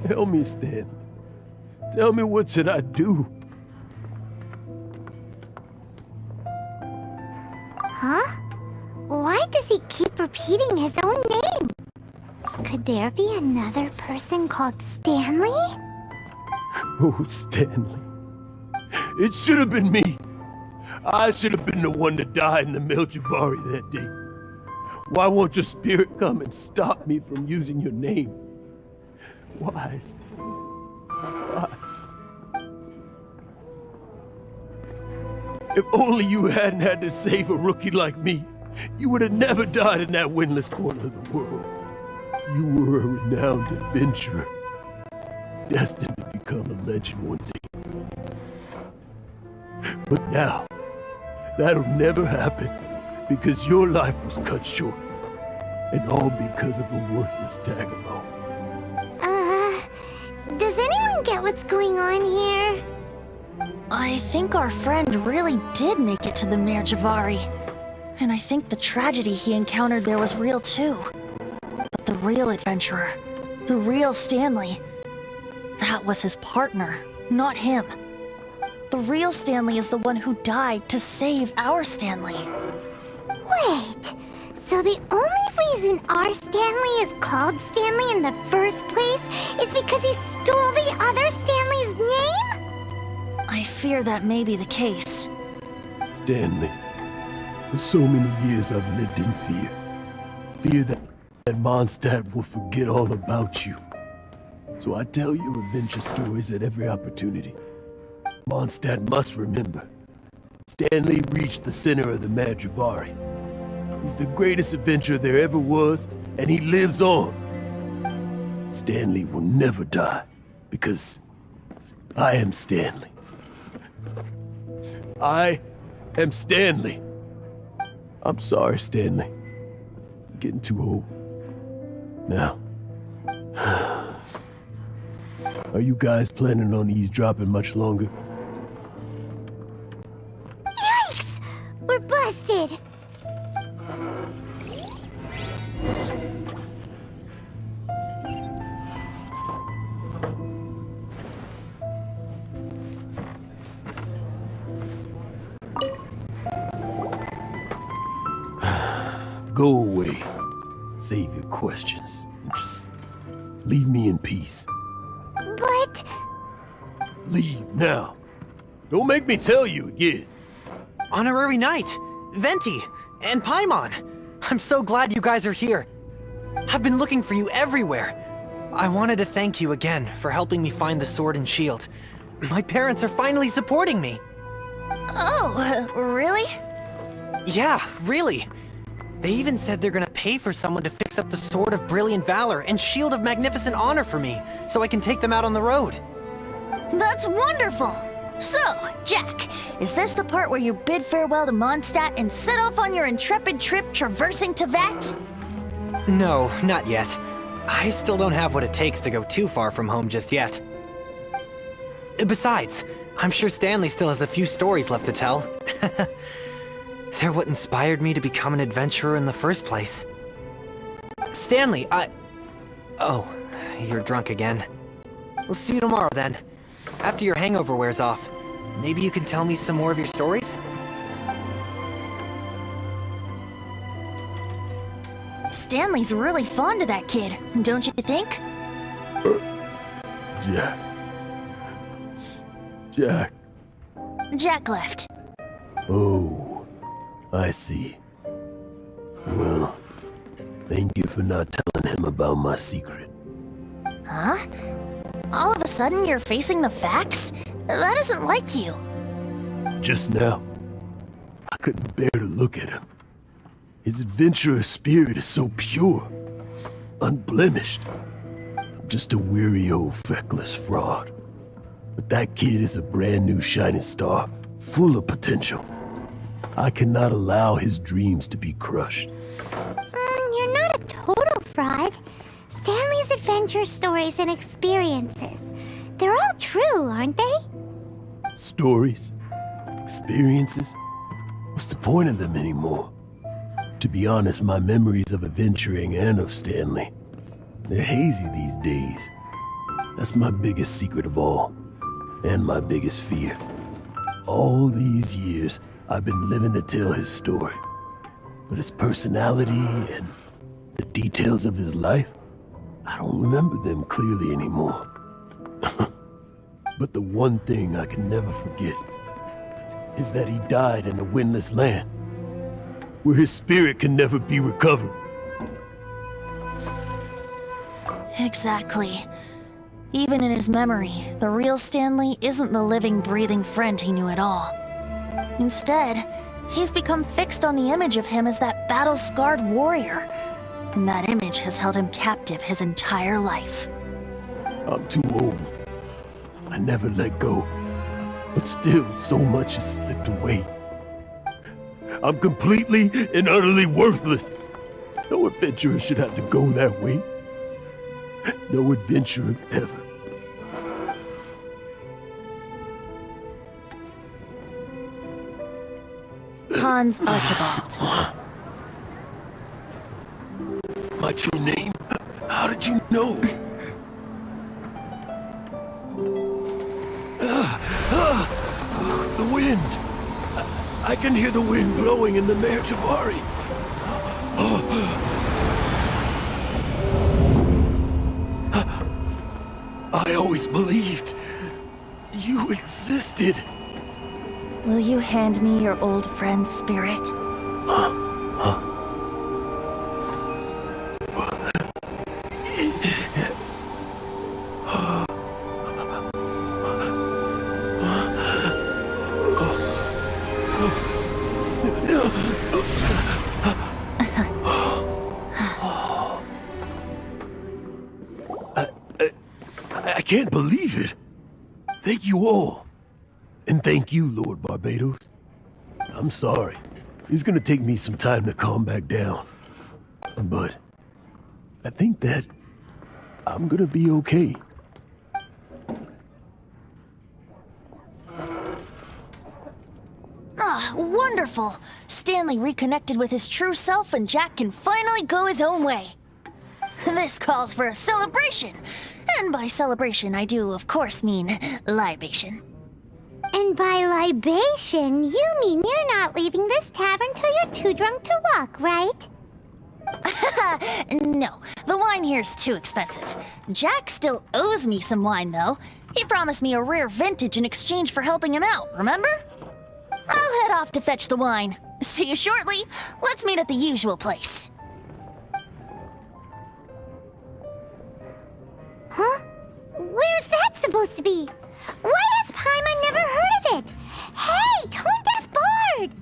Tell me, Stan. Tell me, what should I do?
Huh? Why does he keep repeating his own name? Could there be another person called Stanley?
Oh, Stanley. It should have been me. I should have been the one to die in the Meljubari that day. Why won't your spirit come and stop me from using your name? Why, Stanley? Why? If only you hadn't had to save a rookie like me, you would have never died in that windless corner of the world. You were a renowned adventurer, destined to become a legend one day. But now, That'll never happen, because your life was cut short. And all because of a worthless tag along.
Does anyone get what's going on here?
I think our friend really did make it to the Mare Javari. And I think the tragedy he encountered there was real too. But the real adventurer, the real Stanley, that was his partner, not him. The real Stanley is the one who died to save our Stanley.
Wait, so the only reason our Stanley is called Stanley in the first place is because he stole the other Stanley's name?
I fear that may be the case.
Stanley, for so many years I've lived in fear. Fear that Mondstadt will forget all about you. So I tell your adventure stories at every opportunity. Mondstadt must remember. Stanley reached the center of the Mare Javari. He's the greatest adventurer there ever was, and he lives on. Stanley will never die, because I am Stanley. I am Stanley. I'm sorry, Stanley. I'm getting too old. Now, are you guys planning on eavesdropping much longer?
Yikes! We're busted!
Go away. Save your questions. Just leave me in peace.
But...
Leave now. Don't make me tell you again.
Honorary Knight, Venti, and Paimon. I'm so glad you guys are here. I've been looking for you everywhere. I wanted to thank you again for helping me find the sword and shield. My parents are finally supporting me.
Oh, really?
Yeah, really. They even said they're gonna pay for someone to fix up the Sword of Brilliant Valor and Shield of Magnificent Honor for me, so I can take them out on the road.
That's wonderful! So, Jack, is this the part where you bid farewell to Mondstadt and set off on your intrepid trip traversing Tevat?
No, not yet. I still don't have what it takes to go too far from home just yet. Besides, I'm sure Stanley still has a few stories left to tell. They're what inspired me to become an adventurer in the first place. Stanley, Oh, you're drunk again. We'll see you tomorrow then. After your hangover wears off, maybe you can tell me some more of your stories?
Stanley's really fond of that kid, don't you think?
Jack.
Jack left.
Oh, I see. Well, thank you for not telling him about my secret.
Huh? All of a sudden you're facing the facts? That isn't like you.
Just now, I couldn't bear to look at him. His adventurous spirit is so pure, unblemished. I'm just a weary old feckless fraud. But that kid is a brand new shining star, full of potential. I cannot allow his dreams to be crushed.
You're not a total fraud. Stanley's adventure stories and experiences, they're all true, aren't they?
Stories? Experiences? What's the point of them anymore? To be honest, my memories of adventuring and of Stanley, they're hazy these days. That's my biggest secret of all, and my biggest fear. All these years, I've been living to tell his story. But his personality and the details of his life, I don't remember them clearly anymore. But the one thing I can never forget is that he died in a windless land, where his spirit can never be recovered.
Exactly. Even in his memory, the real Stanley isn't the living, breathing friend he knew at all. Instead, he's become fixed on the image of him as that battle-scarred warrior. And that image has held him captive his entire life.
I'm too old. I never let go. But still, so much has slipped away. I'm completely and utterly worthless. No adventurer should have to go that way. No adventurer ever.
Hans Archibald.
My true name? How did you know? The wind. I can hear the wind blowing in the Mare Javari. I always believed you existed.
Will you hand me your old friend's spirit?
I can't believe it. Thank you all. And thank you, Lord Barbados. I'm sorry. It's gonna take me some time to calm back down. But I think that I'm gonna be okay.
Ah, wonderful! Stanley reconnected with his true self and Jack can finally go his own way. This calls for a celebration. And by celebration, I do, of course, mean libation.
And by libation, you mean you're not leaving this tavern till you're too drunk to walk, right?
No, the wine here's too expensive. Jack still owes me some wine, though. He promised me a rare vintage in exchange for helping him out, remember? I'll head off to fetch the wine. See you shortly. Let's meet at the usual place.
Huh? Where's that supposed to be? Why has Paimon never heard of it? Hey, Tone Deaf Bard!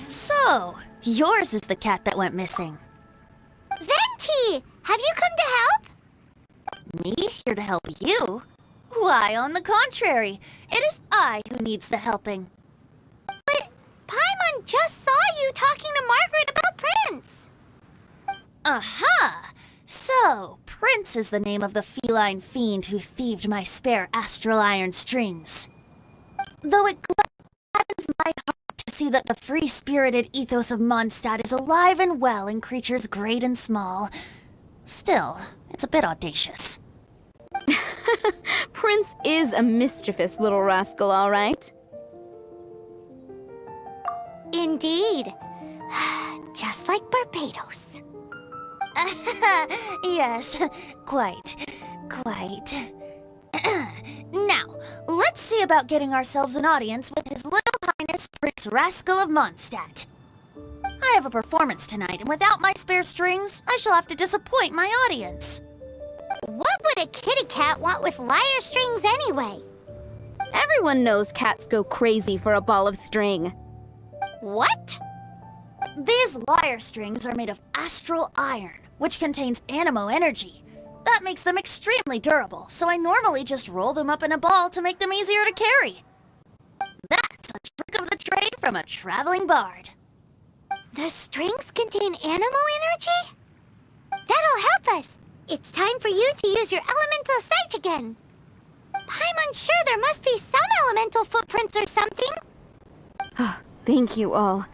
So, yours is the cat that went missing.
Venti! Have you come to help?
Me here to help you? Why, on the contrary, it is I who needs the helping.
But Paimon just saw you talking to Margaret about Prince.
Aha! So, Prince is the name of the feline fiend who thieved my spare astral iron strings. Though it gladdens my heart to see that the free-spirited ethos of Mondstadt is alive and well in creatures great and small, still, it's a bit audacious.
Prince is a mischievous little rascal, all right.
Indeed. Just like Barbados.
Yes, quite. Now, let's see about getting ourselves an audience with His Little Highness Prince Rascal of Mondstadt. I have a performance tonight, and without my spare strings, I shall have to disappoint my audience.
What would a kitty cat want with lyre strings anyway?
Everyone knows cats go crazy for a ball of string.
What?
These lyre strings are made of astral iron, which contains animo energy. That makes them extremely durable, so I normally just roll them up in a ball to make them easier to carry. That's a trick of the trade from a traveling bard.
The strings contain animo energy? That'll help us. It's time for you to use your elemental sight again. I'm unsure. There must be some elemental footprints or something.
Thank you all.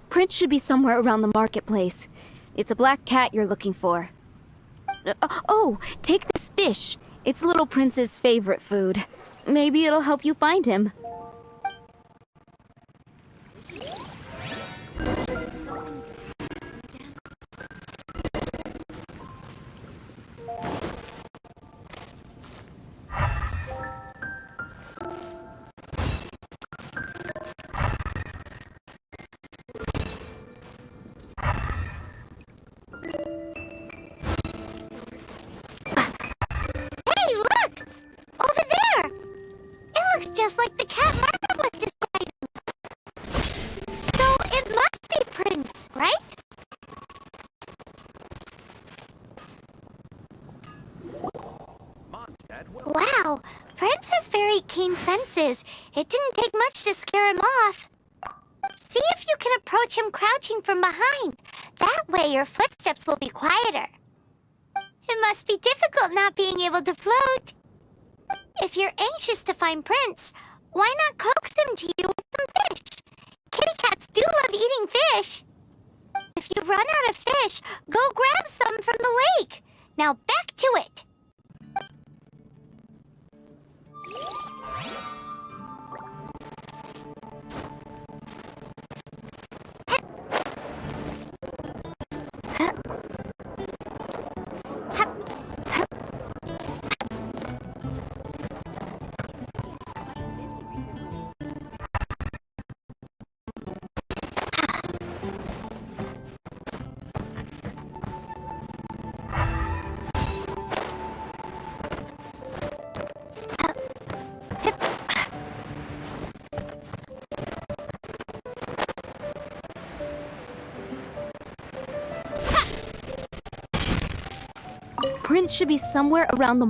Prince should be somewhere around the marketplace. It's a black cat you're looking for. Oh, take this fish. It's Little Prince's favorite food. Maybe it'll help you find him.
Hey, look! Over there! It looks just like the cat Margaret was describing. So it must be Prince, right? Wow, Prince has very keen senses. It didn't take much to scare him off. See if you can approach him crouching from behind. That way your footsteps will be quieter. It must be difficult not being able to float. If you're anxious to find Prince, why not coax him to you with some fish? Kitty cats do love eating fish. If you run out of fish, go grab some from the lake. Now back to it.
Prince should be somewhere around the...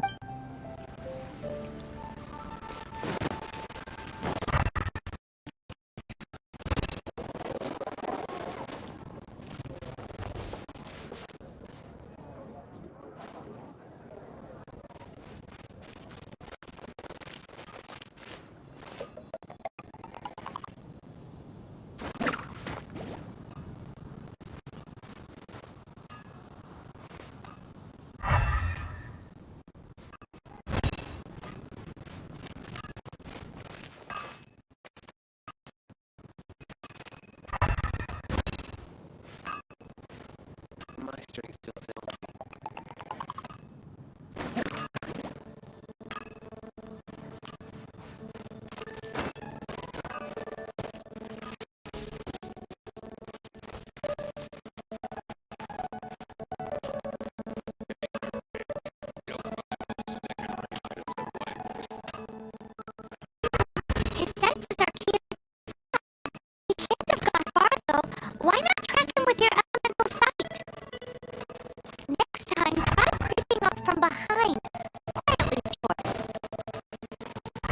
My strength still fails me.
His senses are keen. He can't have gone far, though. Why not track him with your elemental sight? Next time, try creeping up from behind. Quietly, of course.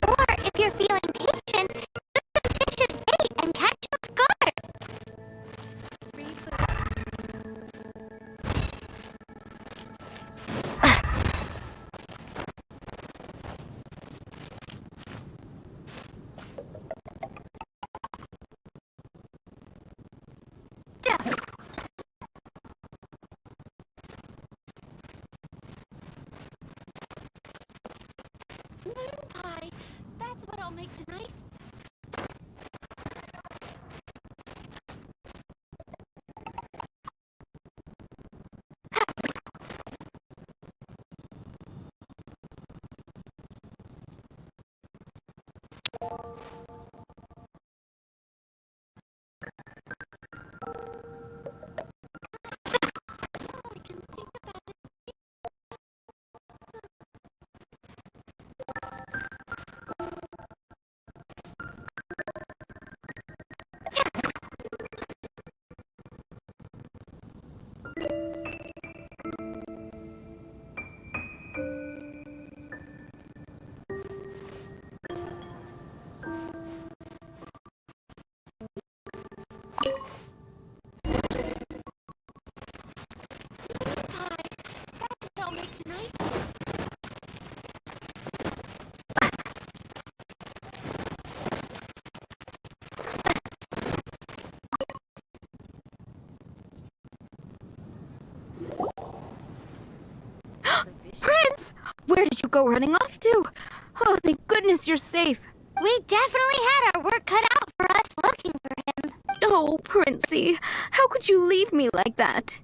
Or, if you're feeling patient, use some fish as bait and catch him off guard.
Pie. That's what I'll make tonight.
Where did you go running off to? Oh, thank goodness you're safe.
We definitely had our work cut out for us looking for him.
Oh, Princey, how could you leave me like that?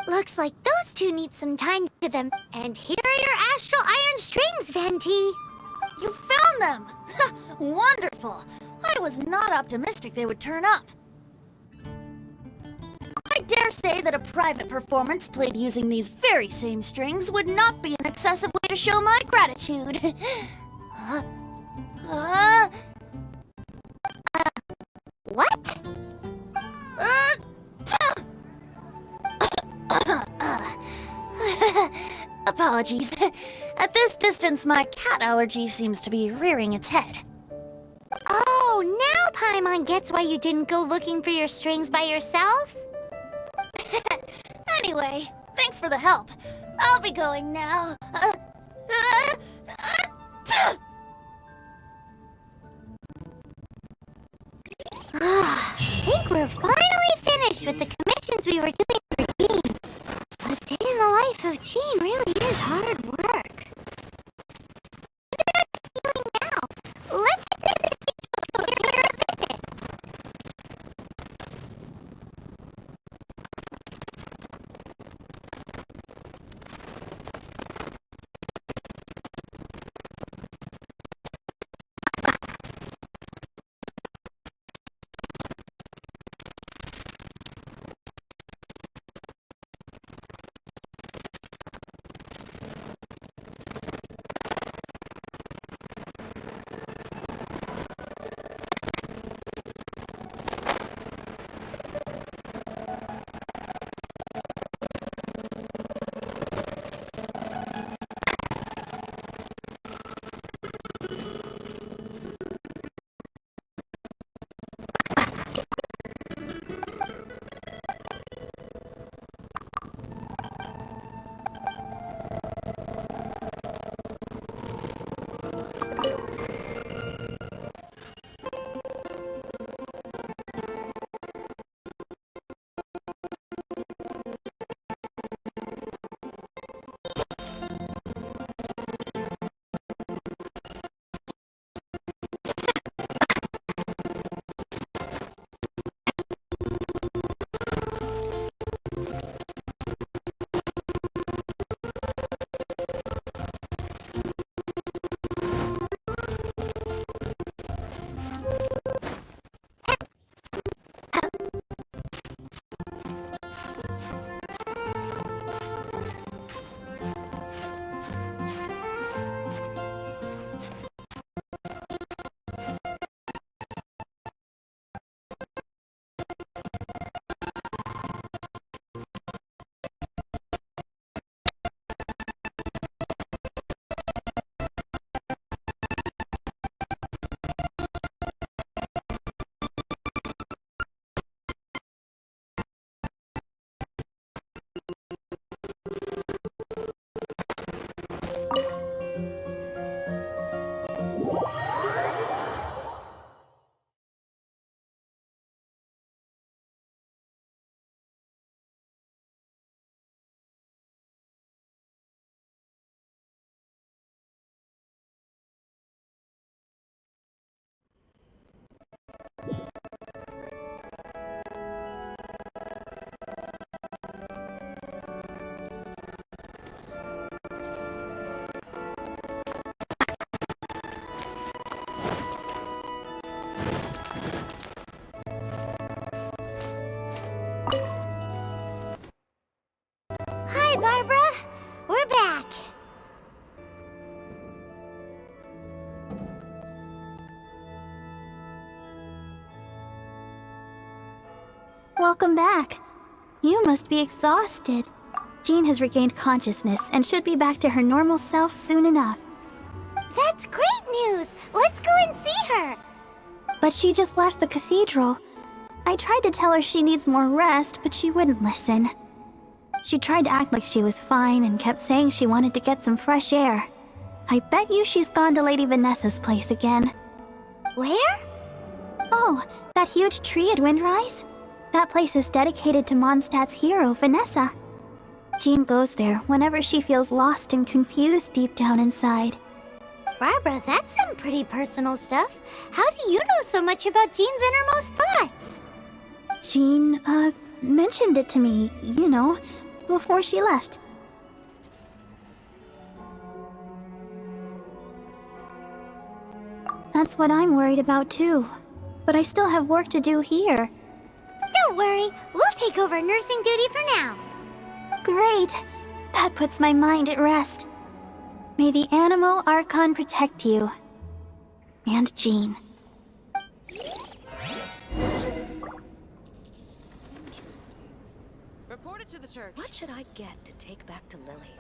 Looks like those two need some time to them. And here are your astral iron strings, Venti.
You found them! Wonderful! I was not optimistic they would turn up. I dare say that a private performance played using these very same strings would not be an excessive way to show my gratitude.
What?
Apologies. At this distance, my cat allergy seems to be rearing its head.
Oh, now Paimon gets why you didn't go looking for your strings by yourself?
Anyway, thanks for the help. I'll be going now.
I think we're finally finished with the commissions we were doing for Jean. A day in the life of Jean really is hard work. Let's get to the visit. Hi, Barbara. We're back.
Welcome back. You must be exhausted. Jean has regained consciousness and should be back to her normal self soon enough.
That's great news. Let's go and see her.
But she just left the cathedral. I tried to tell her she needs more rest, but she wouldn't listen. She tried to act like she was fine and kept saying she wanted to get some fresh air. I bet you she's gone to Lady Vanessa's place again.
Where?
Oh, that huge tree at Windrise? That place is dedicated to Mondstadt's hero, Vanessa.
Jean goes there whenever she feels lost and confused deep down inside.
Barbara, that's some pretty personal stuff. How do you know so much about Jean's innermost thoughts?
Jean, mentioned it to me, you know, before she left. That's what I'm worried about too. But I still have work to do here.
Don't worry, we'll take over nursing duty for now.
Great! That puts my mind at rest. May the Animo Archon protect you. And Jean.
Report it to the church. What should I get to take back to Lily?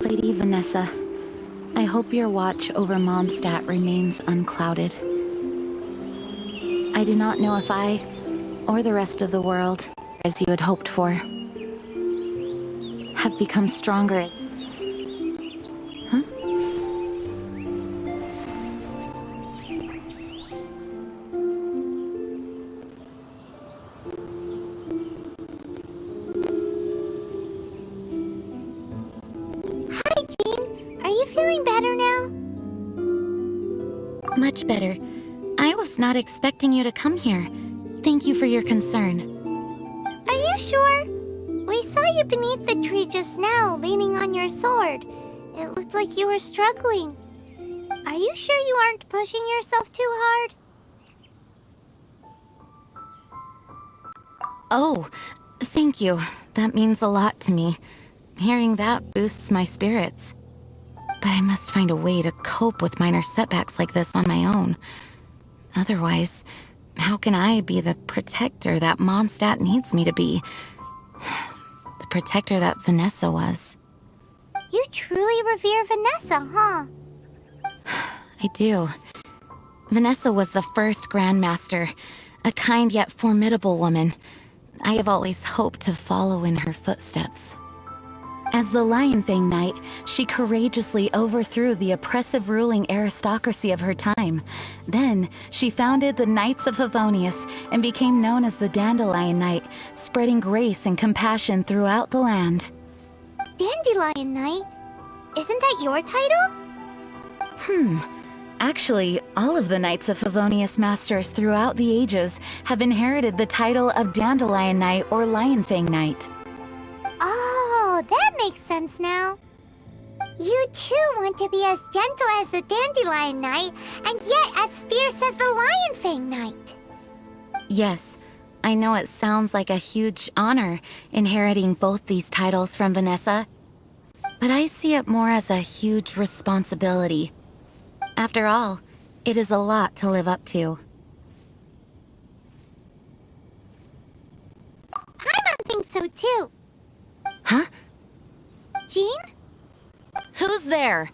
Lady Vanessa, I hope your watch over Mondstadt remains unclouded. I do not know if I, or the rest of the world, as you had hoped for, have become stronger. Huh?
Hi, Jean. Are you feeling better now?
Much better. I was not expecting you to come here. Thank you for your concern.
Are you sure? We saw you beneath the tree just now, leaning on your sword. It looked like you were struggling. Are you sure you aren't pushing yourself too hard?
Oh, thank you. That means a lot to me. Hearing that boosts my spirits. But I must find a way to cope with minor setbacks like this on my own. Otherwise, how can I be the protector that Mondstadt needs me to be? The protector that Vanessa was.
You truly revere Vanessa, huh?
I do. Vanessa was the first Grandmaster, a kind yet formidable woman. I have always hoped to follow in her footsteps. As the Lion Fang Knight, she courageously overthrew the oppressive ruling aristocracy of her time. Then, she founded the Knights of Favonius and became known as the Dandelion Knight, spreading grace and compassion throughout the land.
Dandelion Knight? Isn't that your title?
Actually, all of the Knights of Favonius Masters throughout the ages have inherited the title of Dandelion Knight or Lion Fang Knight.
Oh, that makes sense now. You too want to be as gentle as the Dandelion Knight, and yet as fierce as the Lion Fang Knight.
Yes, I know it sounds like a huge honor, inheriting both these titles from Vanessa, but I see it more as a huge responsibility. After all, it is a lot to live up to.
Paimon thinks so too.
Huh?
Jean?
Who's there?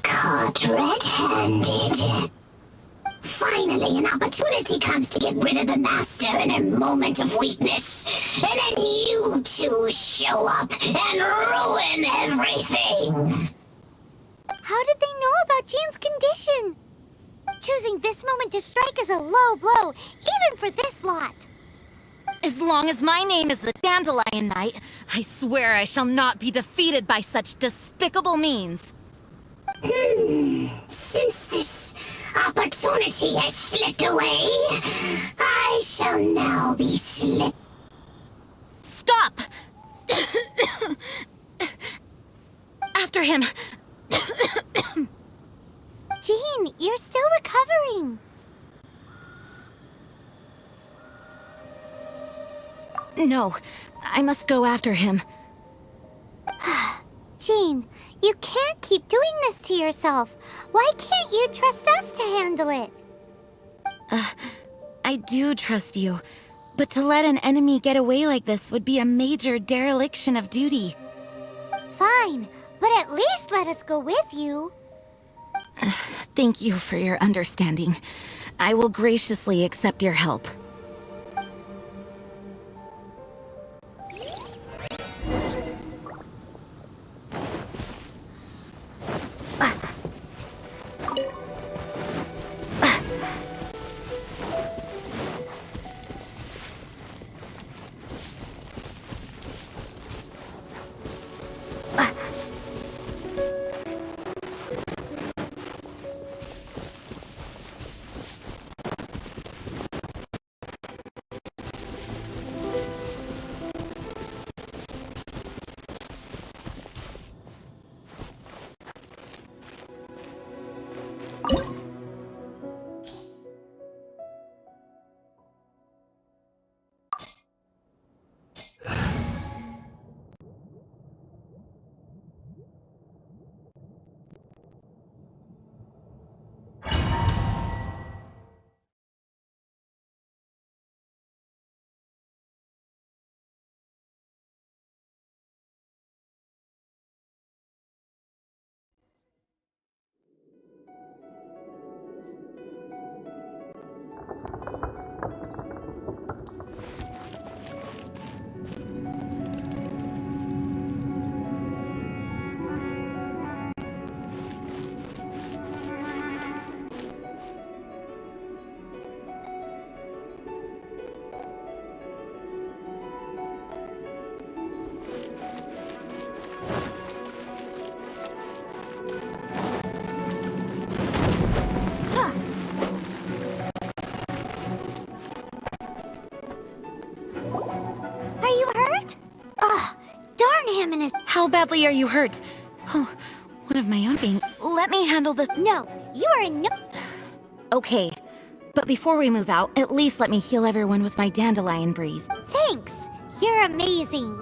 Caught red-handed. Finally, an opportunity comes to get rid of the Master in a moment of weakness. And then you two show up and ruin everything.
How did they know about Jean's condition? Choosing this moment to strike is a low blow, even for this lot.
As long as my name is the Dandelion Knight, I swear I shall not be defeated by such despicable means.
Since this opportunity has slipped away, I shall now be slipped.
Stop! After him!
Jean, you're still recovering.
No, I must go after him.
Jean, you can't keep doing this to yourself. Why can't you trust us to handle it?
I do trust you, but to let an enemy get away like this would be a major dereliction of duty.
Fine, but at least let us go with you.
Thank you for your understanding. I will graciously accept your help. How badly are you hurt? Oh, one of my own being. Let me handle this.
No, you are in no...
Okay, but before we move out, at least let me heal everyone with my dandelion breeze.
Thanks! You're amazing!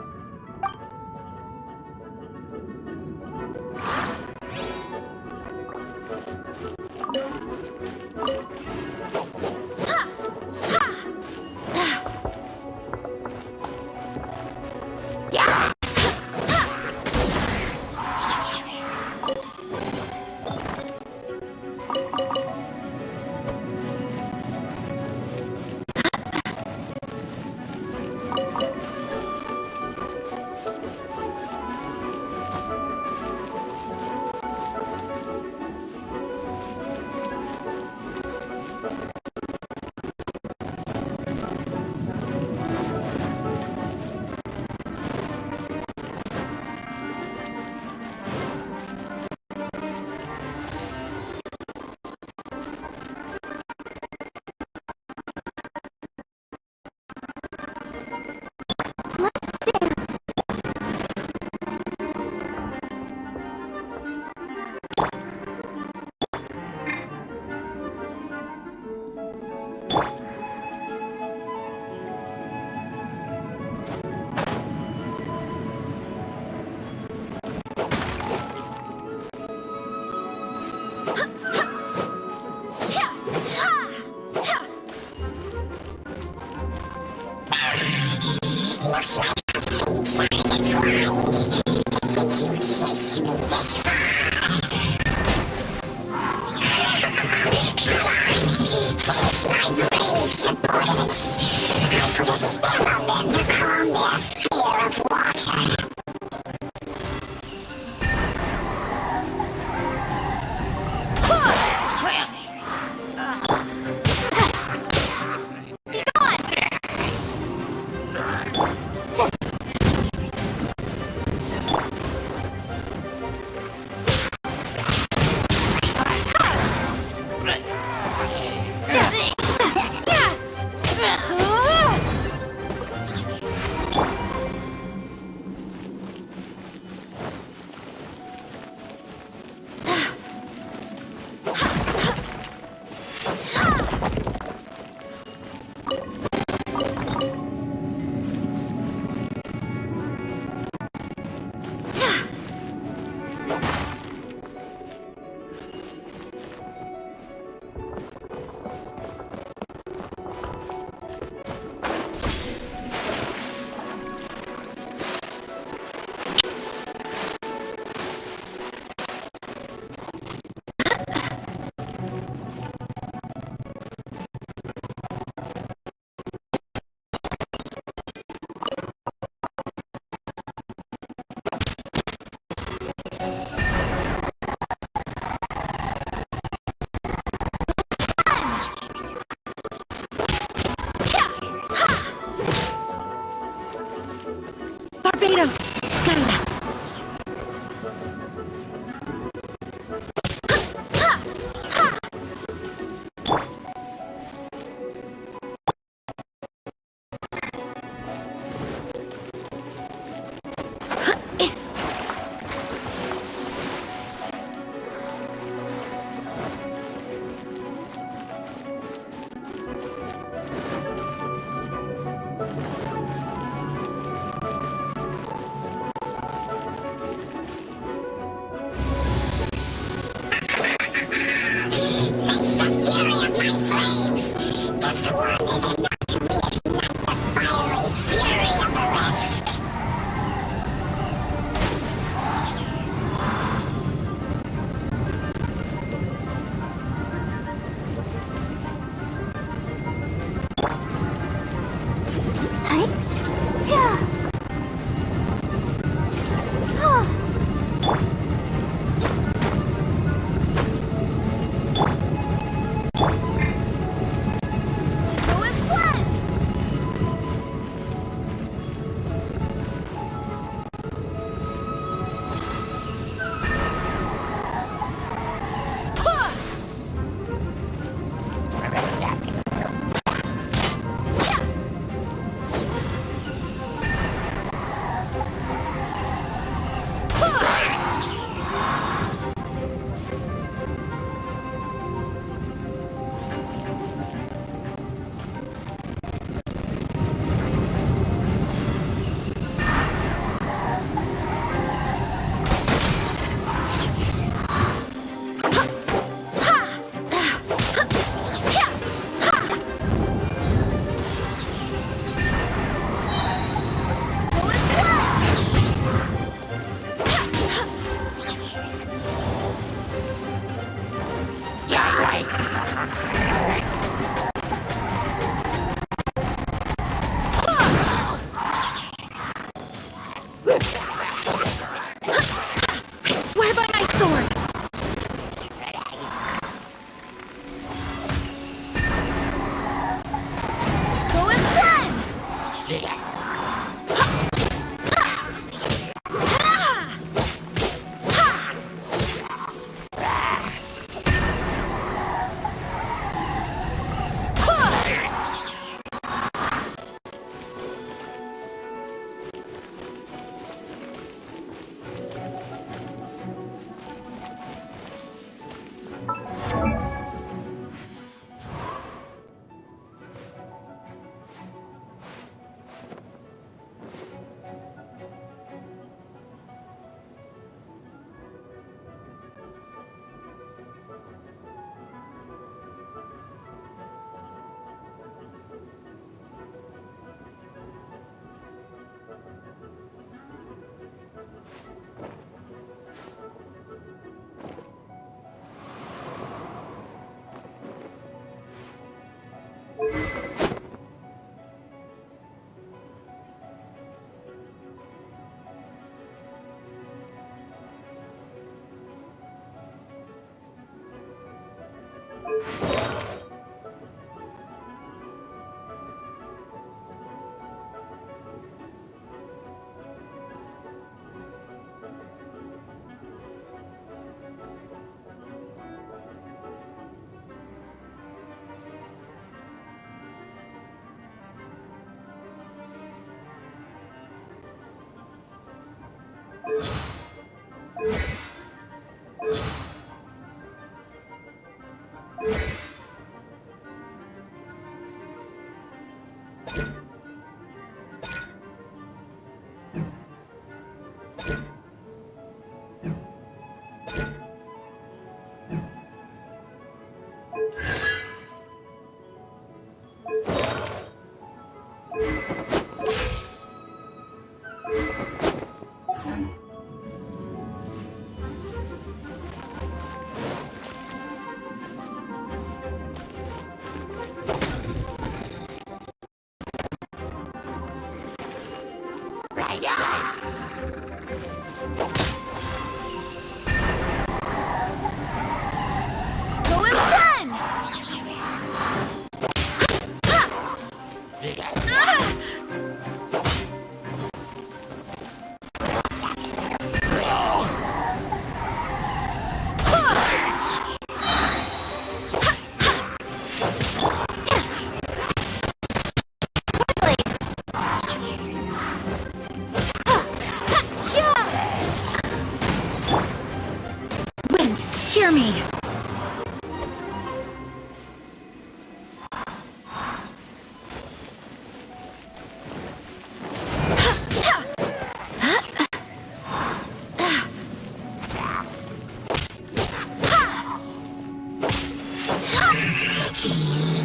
Hear me!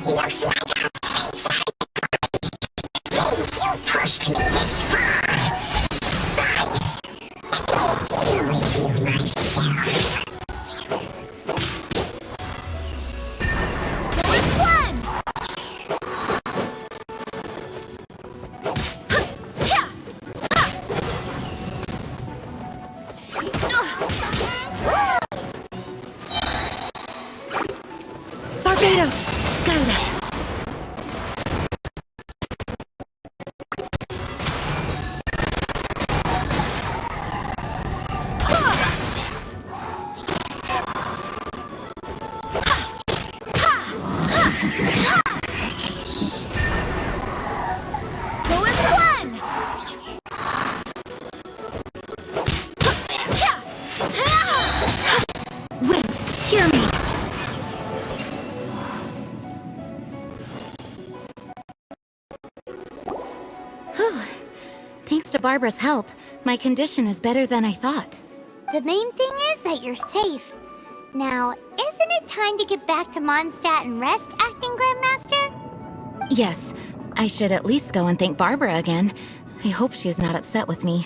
Looks like you pushed me this far. I deal with you myself.
Barbados! Guide us!
Wait! Hear me! Whew. Thanks to Barbara's help, my condition is better than I thought.
The main thing is that you're safe. Now, isn't it time to get back to Mondstadt and rest, Acting Grandmaster?
Yes, I should at least go and thank Barbara again. I hope she's not upset with me.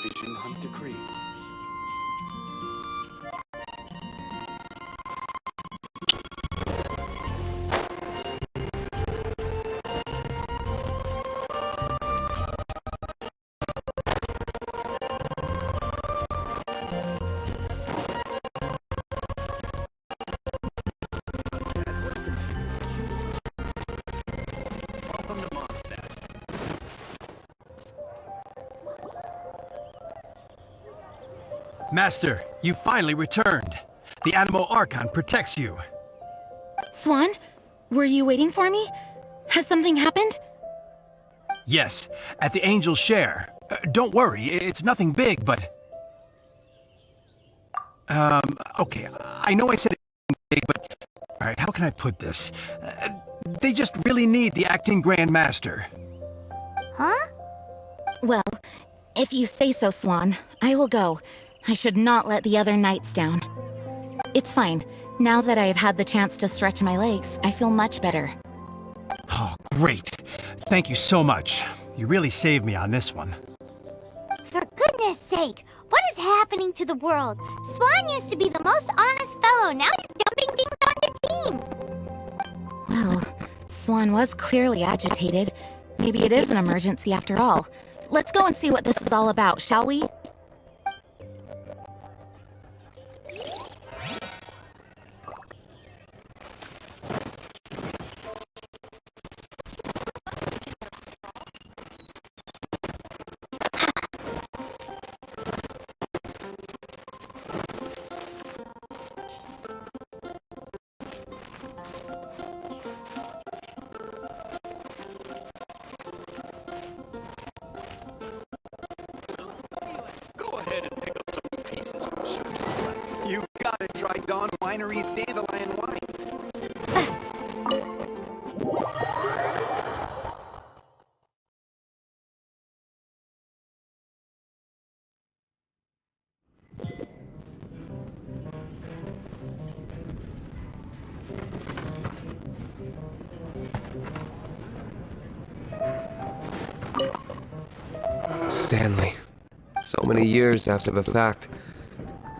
Vision Hunt Decree.
Master, you finally returned. The Animo Archon protects you.
Swan, were you waiting for me? Has something happened?
Yes, at the Angel's Share. Don't worry, it's nothing big, but... Okay, I know I said it big, but... Alright, how can I put this? They just really need the acting Grand Master.
Huh?
Well, if you say so, Swan, I will go. I should not let the other knights down. It's fine. Now that I have had the chance to stretch my legs, I feel much better.
Oh, great. Thank you so much. You really saved me on this one.
For goodness sake, what is happening to the world? Swan used to be the most honest fellow, now he's dumping things on the team.
Well, Swan was clearly agitated. Maybe it is an emergency after all. Let's go and see what this is all about, shall we?
You gotta try Dawn Winery's Dandelion Wine.
Stanley. So many years after the fact.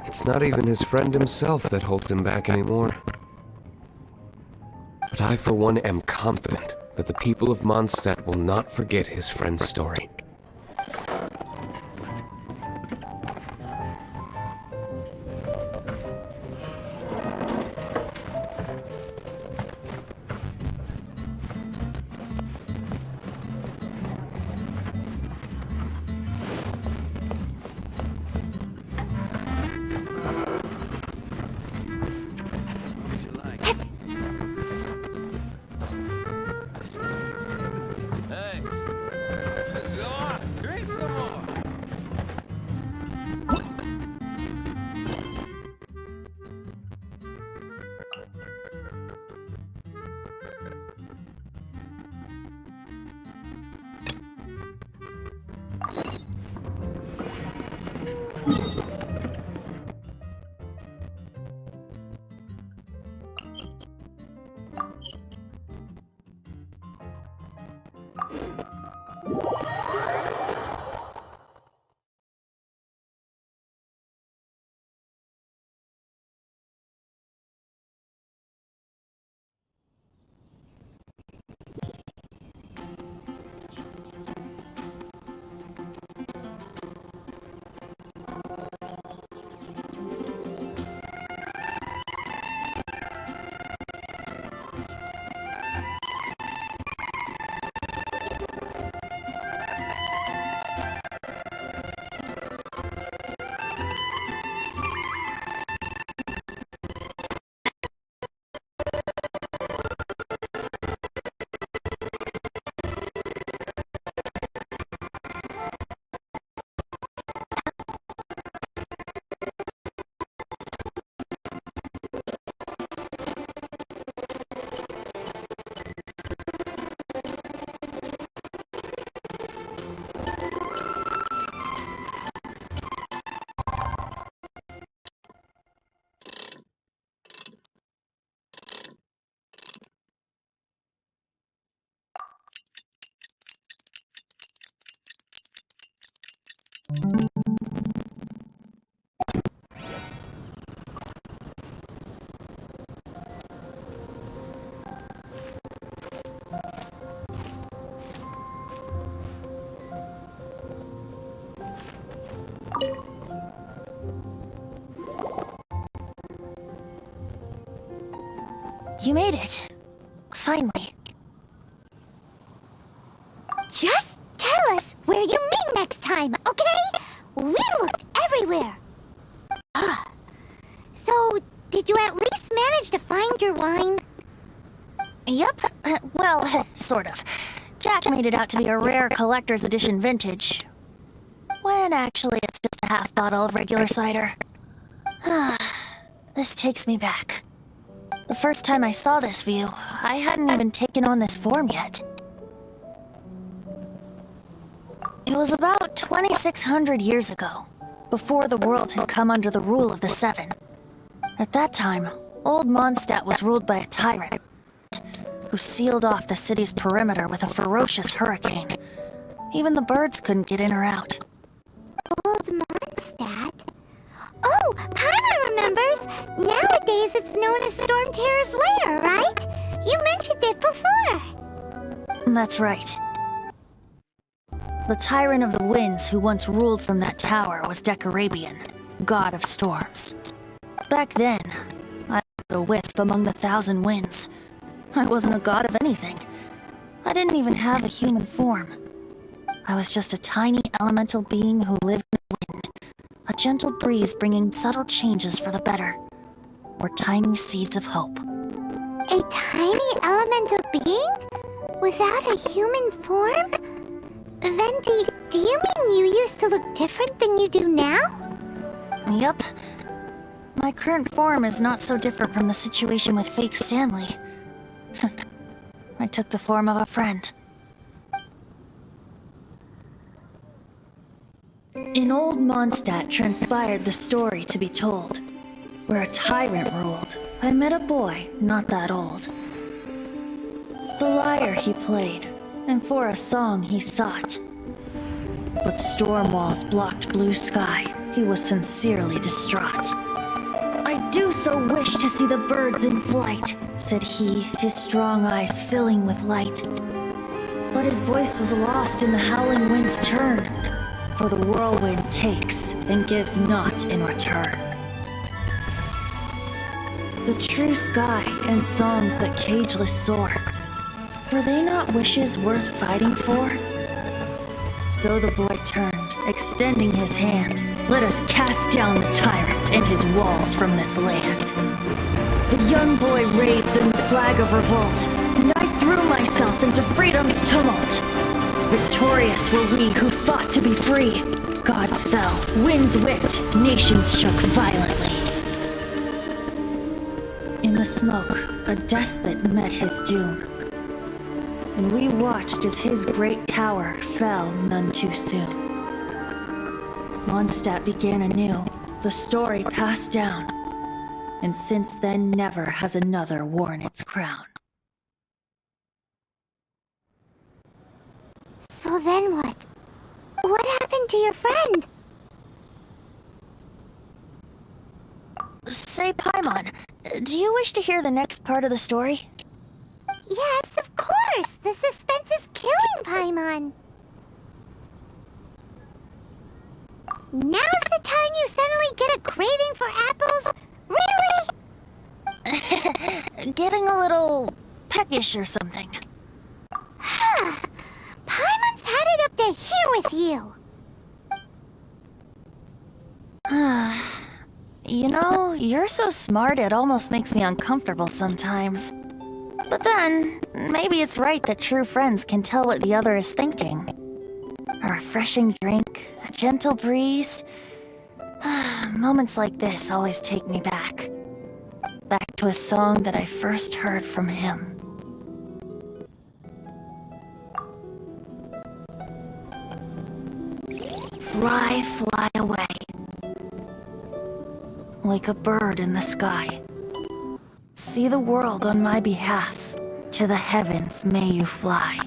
It's not even his friend himself that holds him back anymore. But I, for one, am confident that the people of Mondstadt will not forget his friend's story.
You made it. Finally.
Just tell us where you meet next time, okay? We looked everywhere. So, did you at least manage to find your wine?
Yep. Well, sort of. Jack made it out to be a rare collector's edition vintage. When actually it's just a half bottle of regular cider. This takes me back. The first time I saw this view, I hadn't even taken on this form yet. It was about 2,600 years ago, before the world had come under the rule of the Seven. At that time, Old Mondstadt was ruled by a tyrant, who sealed off the city's perimeter with a ferocious hurricane. Even the birds couldn't get in or out.
Old Mondstadt? Oh, Paimon remembers! Nowadays it's known as Storm Terror's lair, right? You mentioned it before.
That's right. The Tyrant of the Winds who once ruled from that tower was Decarabian, god of storms. Back then, I was a wisp among the thousand winds. I wasn't a god of anything. I didn't even have a human form. I was just a tiny elemental being who lived in the wind, a gentle breeze bringing subtle changes for the better, or tiny seeds of hope.
A tiny elemental being? Without a human form? Venti, do you mean you used to look different than you do now?
Yup. My current form is not so different from the situation with fake Stanley. I took the form of a friend. In Old Mondstadt transpired the story to be told. Where a tyrant ruled, I met a boy not that old. The lyre he played, and for a song he sought. But storm walls blocked blue sky, he was sincerely distraught. I do so wish to see the birds in flight, said he, his strong eyes filling with light. But his voice was lost in the howling wind's churn, for the whirlwind takes and gives not in return. The true sky and songs that cageless soar, were they not wishes worth fighting for? So the boy turned, extending his hand. Let us cast down the tyrant and his walls from this land. The young boy raised the flag of revolt, and I threw myself into freedom's tumult. Victorious were we who fought to be free. Gods fell, winds whipped, nations shook violently. In the smoke, a despot met his doom, and we watched as his great tower fell none too soon. Mondstadt began anew, the story passed down, and since then never has another worn its crown.
So then what? What happened to your friend?
Say, Paimon, do you wish to hear the next part of the story?
Yes, of course! The suspense is killing, Paimon! Now's the time you suddenly get a craving for apples? Really?
Getting a little peckish or something.
Paimon's had it up to here with you!
You know, you're so smart it almost makes me uncomfortable sometimes. But then, maybe it's right that true friends can tell what the other is thinking. A refreshing drink, a gentle breeze. Moments like this always take me back. Back to a song that I first heard from him. Fly, fly away. Like a bird in the sky. See the world on my behalf. To the heavens may you fly.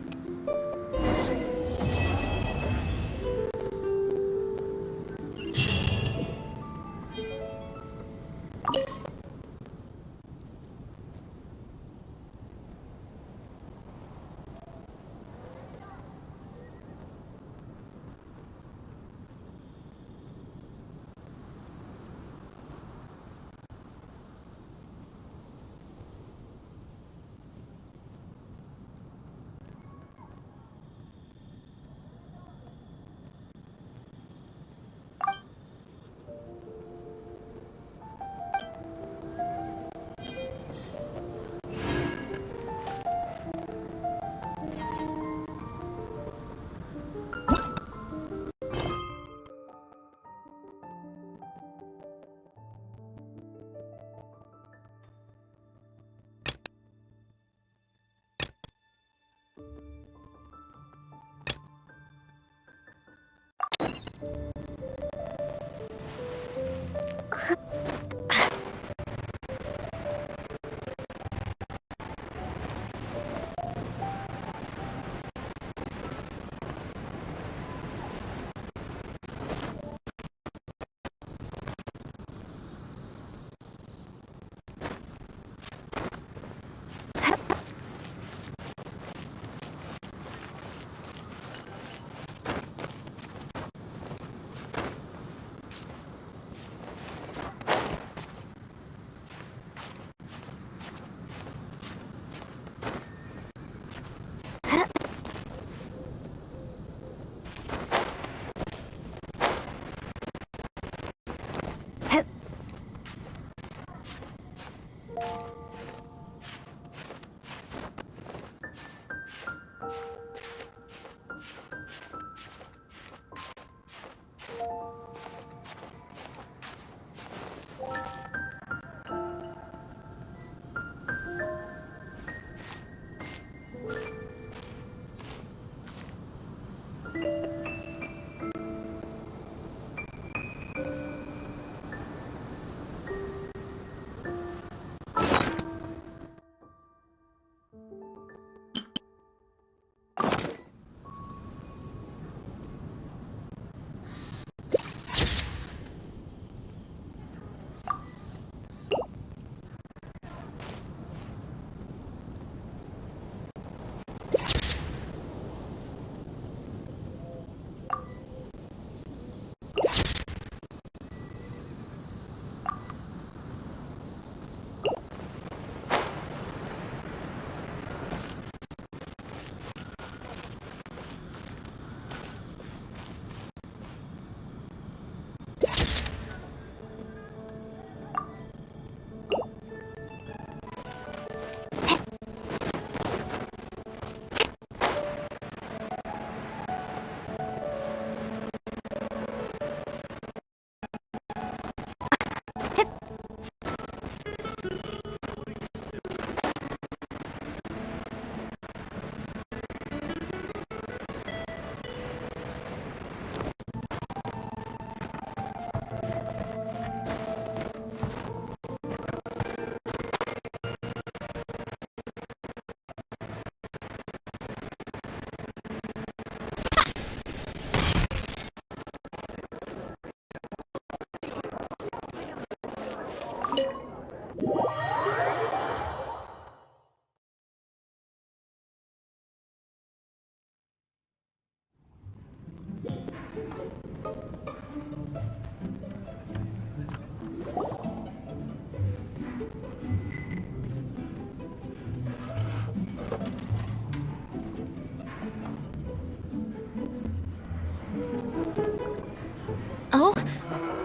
Oh,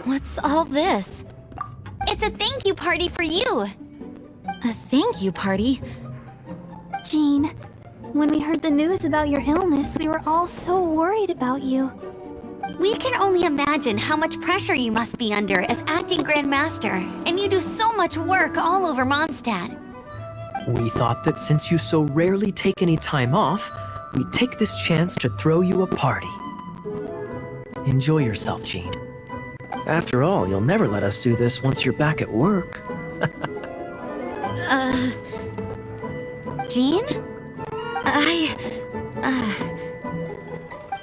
what's all this?
It's a thank you party for you.
A thank you party?
Jean, when we heard the news about your illness, we were all so worried about you.
We can only imagine how much pressure you must be under as acting Grand Master, and you do so much work all over Mondstadt.
We thought that since you so rarely take any time off, we'd take this chance to throw you a party. Enjoy yourself, Jean. After all, you'll never let us do this once you're back at work.
Jean?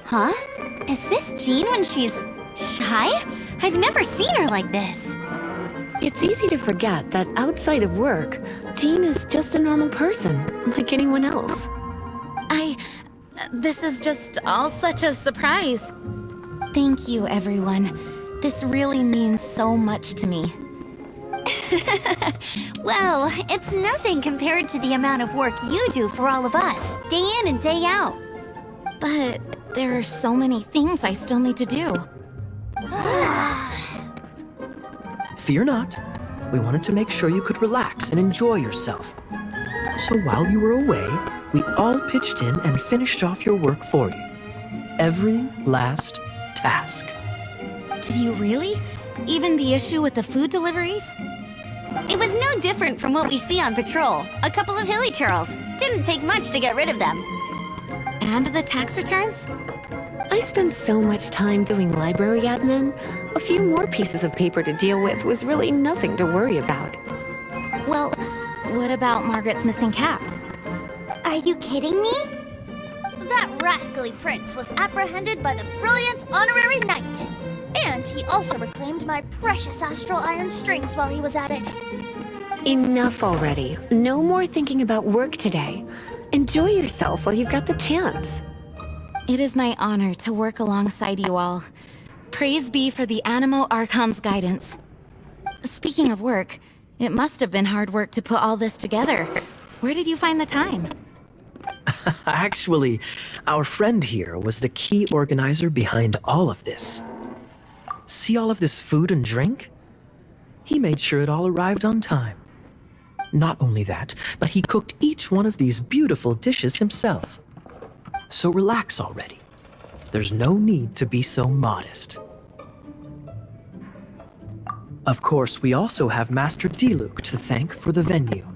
Huh? Is this Jean when she's shy? I've never seen her like this.
It's easy to forget that outside of work, Jean is just a normal person, like anyone else.
This is just all such a surprise. Thank you, everyone. This really means so much to me.
Well, it's nothing compared to the amount of work you do for all of us, day in and day out.
But there are so many things I still need to do.
Fear not. We wanted to make sure you could relax and enjoy yourself. So while you were away, we all pitched in and finished off your work for you. Every last task.
Did you really? Even the issue with the food deliveries?
It was no different from what we see on patrol. A couple of hilly churls. Didn't take much to get rid of them.
And the tax returns?
I spent so much time doing library admin. A few more pieces of paper to deal with was really nothing to worry about.
Well, what about Margaret's missing cat?
Are you kidding me?
That rascally prince was apprehended by the brilliant honorary knight. And he also reclaimed my precious astral iron strings while he was at it.
Enough already. No more thinking about work today. Enjoy yourself while you've got the chance.
It is my honor to work alongside you all. Praise be for the Animo Archon's guidance. Speaking of work, it must have been hard work to put all this together. Where did you find the time?
Actually, our friend here was the key organizer behind all of this. See all of this food and drink? He made sure it all arrived on time. Not only that, but he cooked each one of these beautiful dishes himself. So relax already. There's no need to be so modest. Of course, we also have Master Diluc to thank for the venue.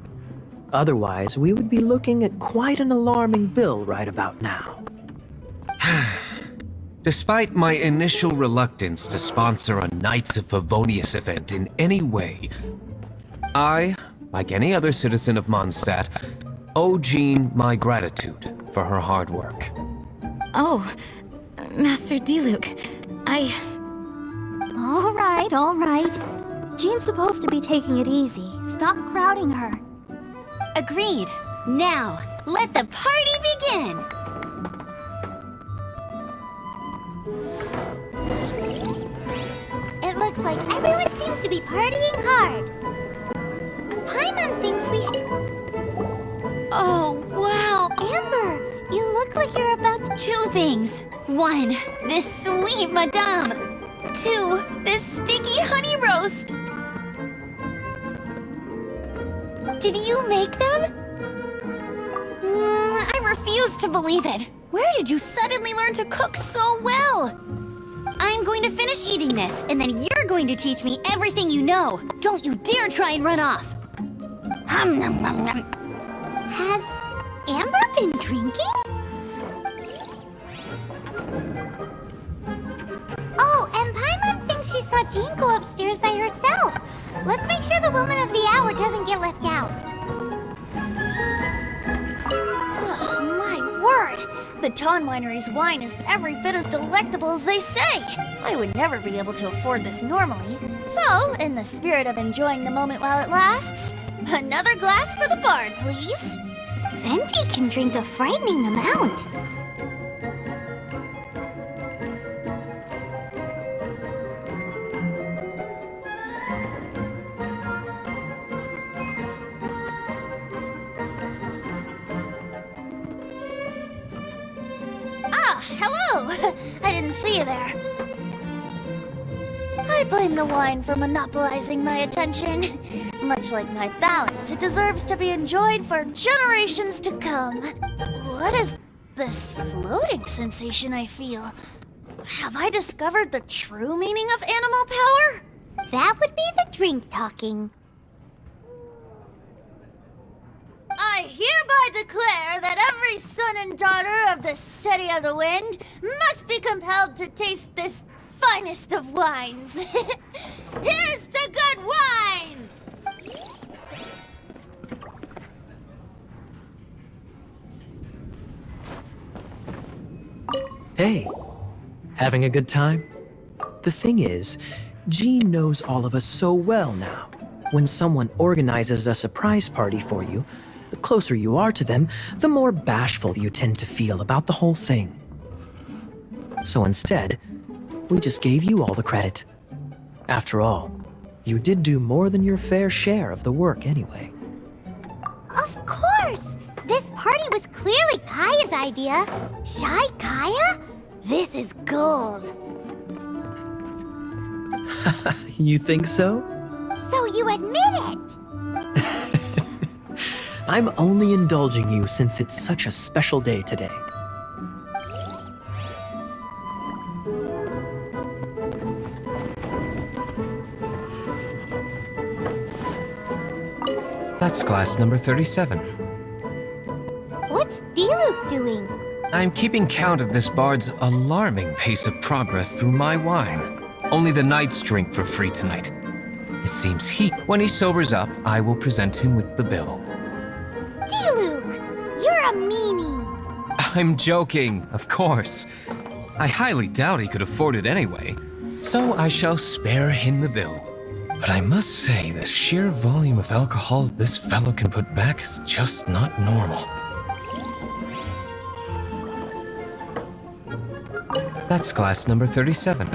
Otherwise, we would be looking at quite an alarming bill right about now.
Despite my initial reluctance to sponsor a Knights of Favonius event in any way, I, like any other citizen of Mondstadt, owe Jean my gratitude for her hard work.
Oh, Master Diluc,
All right. Jean's supposed to be taking it easy. Stop crowding her. Agreed. Now, let the party begin!
It looks like everyone seems to be partying hard. Paimon thinks we should...
Oh, wow!
Amber, you look like you're about to...
2 things. 1, this sweet madame. 2, this sticky honey roast. Did you make them? I refuse to believe it. Where did you suddenly learn to cook so well? I'm going to finish eating this, and then you're going to teach me everything you know. Don't you dare try and run off.
Has Amber been drinking? Oh, and Paimon thinks she saw Jean go upstairs by herself. Let's make sure the woman of the hour doesn't get left out.
Oh, my word! The Ton Winery's wine is every bit as delectable as they say. I would never be able to afford this normally. So, in the spirit of enjoying the moment while it lasts, another glass for the bard, please.
Venti can drink a frightening amount.
Hello! I didn't see you there. I blame the wine for monopolizing my attention. Much like my ballads, it deserves to be enjoyed for generations to come. What is this floating sensation I feel? Have I discovered the true meaning of animal power?
That would be the drink talking.
I hereby declare that every son and daughter of the City of the Wind must be compelled to taste this finest of wines. Here's to good wine!
Hey, having a good time? The thing is, Jean knows all of us so well now. When someone organizes a surprise party for you, the closer you are to them, the more bashful you tend to feel about the whole thing. So instead, we just gave you all the credit. After all, you did do more than your fair share of the work anyway.
Of course! This party was clearly Kaya's idea. Shy Kaya? This is gold.
You think so?
So you admit it?
I'm only indulging you since it's such a special day today.
That's glass number 37.
What's Diluc doing?
I'm keeping count of this bard's alarming pace of progress through my wine. Only the knights drink for free tonight. It seems when he sobers up, I will present him with the bill.
Diluc, you're a meanie.
I'm joking, of course. I highly doubt he could afford it anyway, so I shall spare him the bill. But I must say, the sheer volume of alcohol this fellow can put back is just not normal. That's glass number 37.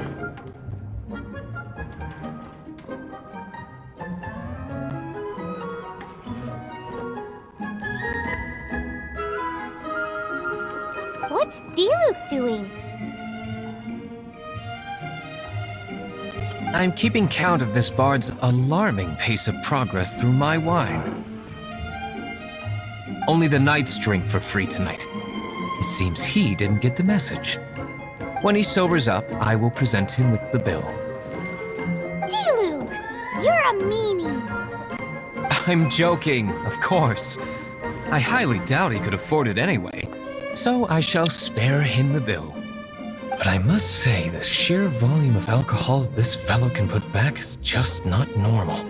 What's Diluc doing?
I'm keeping count of this bard's alarming pace of progress through my wine. Only the knights drink for free tonight. It seems he didn't get the message. When he sobers up, I will present him with the bill.
D-Luke, you're a meanie.
I'm joking, of course. I highly doubt he could afford it anyway, so I shall spare him the bill. But I must say, the sheer volume of alcohol this fellow can put back is just not normal.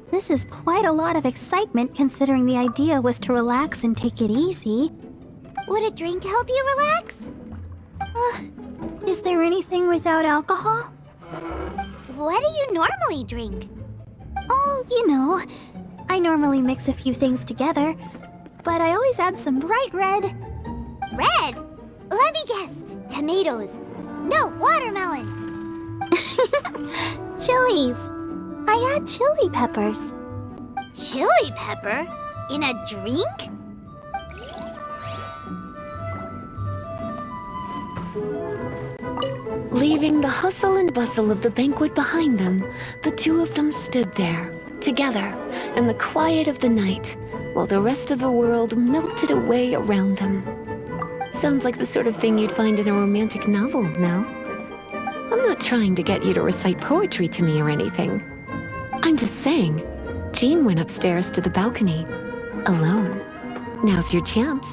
This is quite a lot of excitement considering the idea was to relax and take it easy.
Would a drink help you relax?
Is there anything without alcohol?
What do you normally drink?
Oh, you know, I normally mix a few things together, but I always add some bright red.
Red? Let me guess. Tomatoes. No, watermelon.
Chilies. I add chili peppers.
Chili pepper? In a drink?
Leaving the hustle and bustle of the banquet behind them, the two of them stood there, together, in the quiet of the night, while the rest of the world melted away around them. Sounds like the sort of thing you'd find in a romantic novel, no? I'm not trying to get you to recite poetry to me or anything. I'm just saying, Jean went upstairs to the balcony, alone. Now's your chance.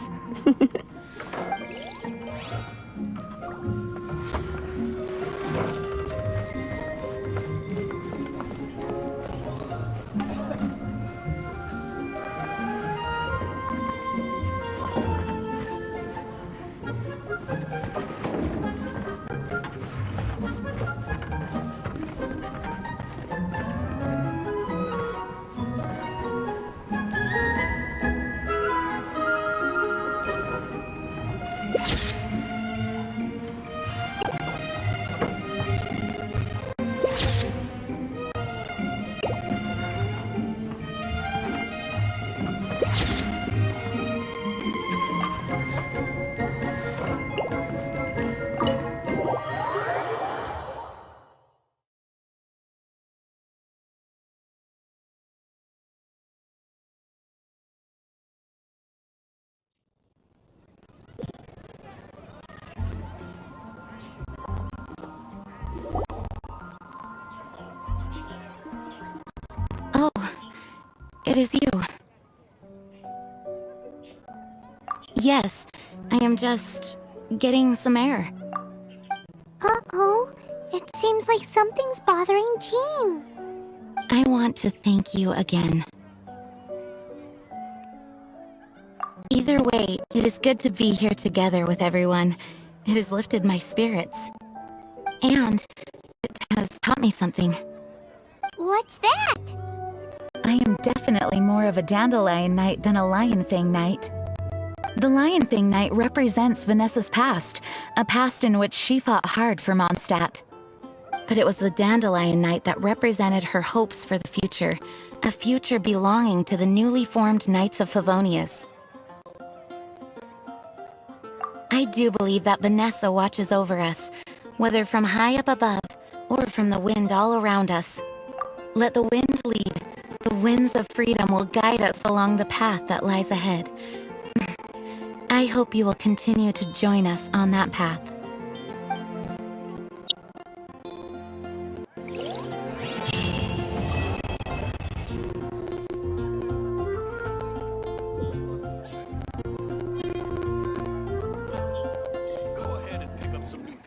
Oh, it is you. Yes, I am just getting some air.
Uh-oh. It seems like something's bothering Jean.
I want to thank you again. Either way, it is good to be here together with everyone. It has lifted my spirits. And it has taught me something.
What's that?
I am definitely more of a Dandelion Knight than a Lionfang Knight. The Lionfang Knight represents Vanessa's past, a past in which she fought hard for Mondstadt.
But it was the Dandelion Knight that represented her hopes for the future, a future belonging to the newly formed Knights of Favonius. I do believe that Vanessa watches over us, whether from high up above or from the wind all around us. Let the wind lead. The winds of freedom will guide us along the path that lies ahead. I hope you will continue to join us on that path.
Go ahead and pick up some new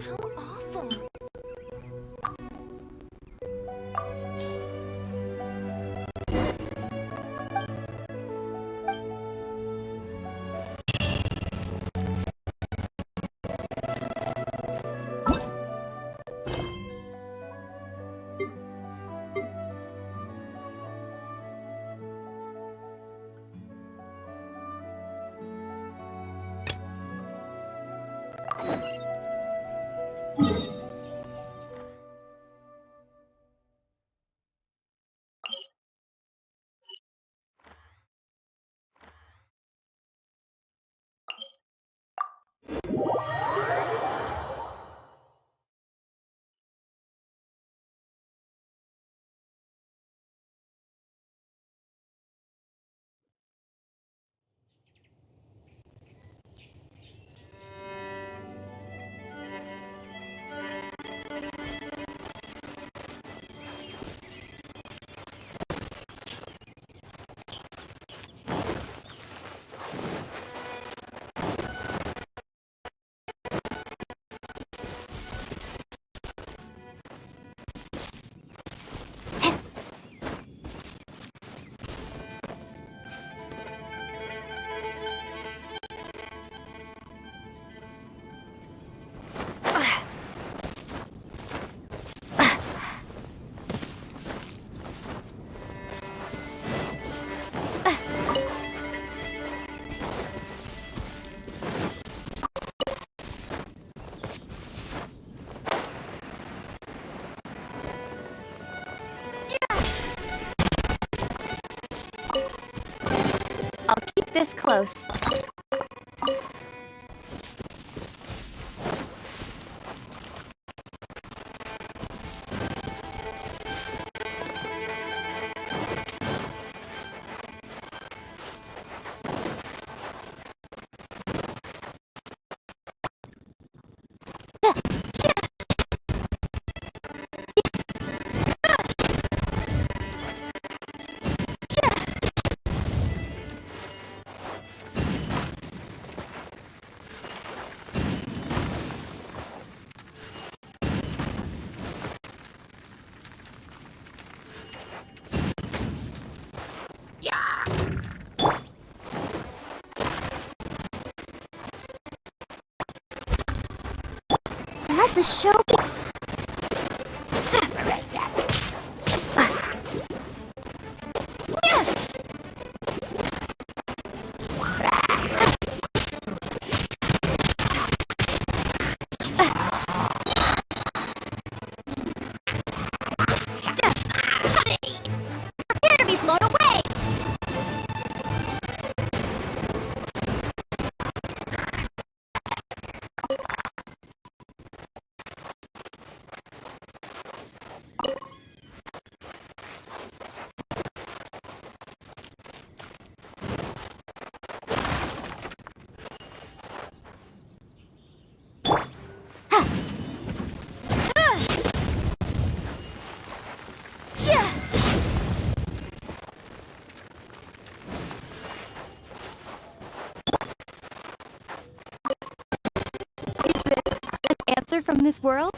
How awful.
I'll keep this close.
Let the show be.
Prepare to be blown away!
Answer from this world?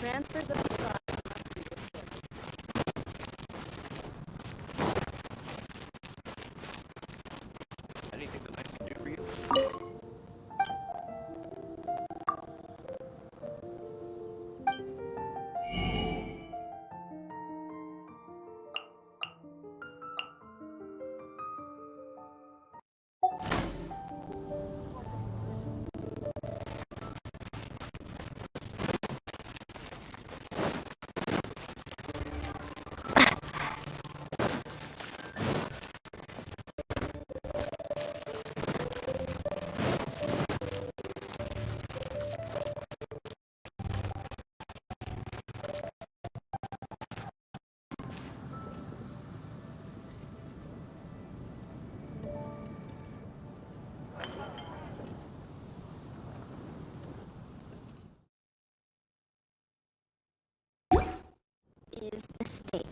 Transfers of supplies.
Anything the Knights can do for you?
Is the steak.